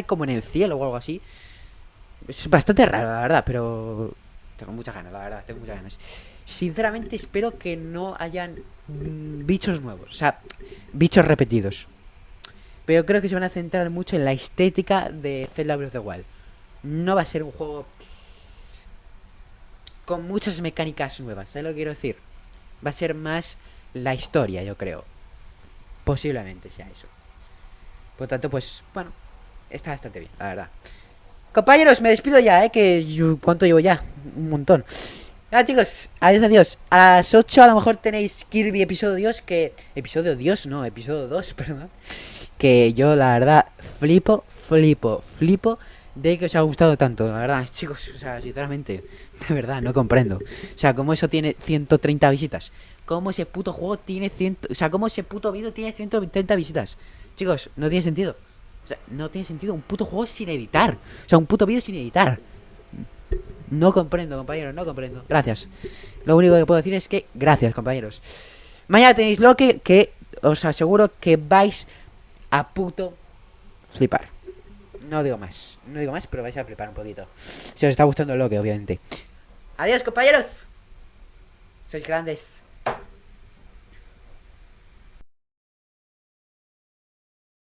como en el cielo o algo así. Es bastante raro, la verdad, pero tengo muchas ganas, la verdad, tengo muchas ganas. Sinceramente espero que no hayan bichos nuevos, o sea, bichos repetidos. Pero creo que se van a centrar mucho en la estética de Zelda Breath of the Wild. No va a ser un juego con muchas mecánicas nuevas, ¿sabes lo que quiero decir? Va a ser más la historia, yo creo. Posiblemente sea eso. Por lo tanto, pues, bueno, está bastante bien, la verdad. Compañeros, me despido ya, ¿cuánto llevo ya? Un montón. Nada, chicos, adiós. A las 8 a lo mejor tenéis Kirby episodio 2, perdón. Que yo, la verdad, flipo de que os haya gustado tanto, la verdad, chicos. O sea, sinceramente, de verdad, no comprendo. O sea, cómo eso tiene 130 visitas. Cómo ese puto juego tiene cómo ese puto vídeo tiene 130 visitas. Chicos, no tiene sentido. O sea, no tiene sentido un puto juego sin editar. O sea, un puto vídeo sin editar. No comprendo, compañeros, no comprendo. Gracias. Lo único que puedo decir es que gracias, compañeros. Mañana tenéis lo que os aseguro que vais a puto flipar. No digo más, pero vais a flipar un poquito. Si os está gustando lo que, obviamente. Adiós, compañeros. Sois grandes.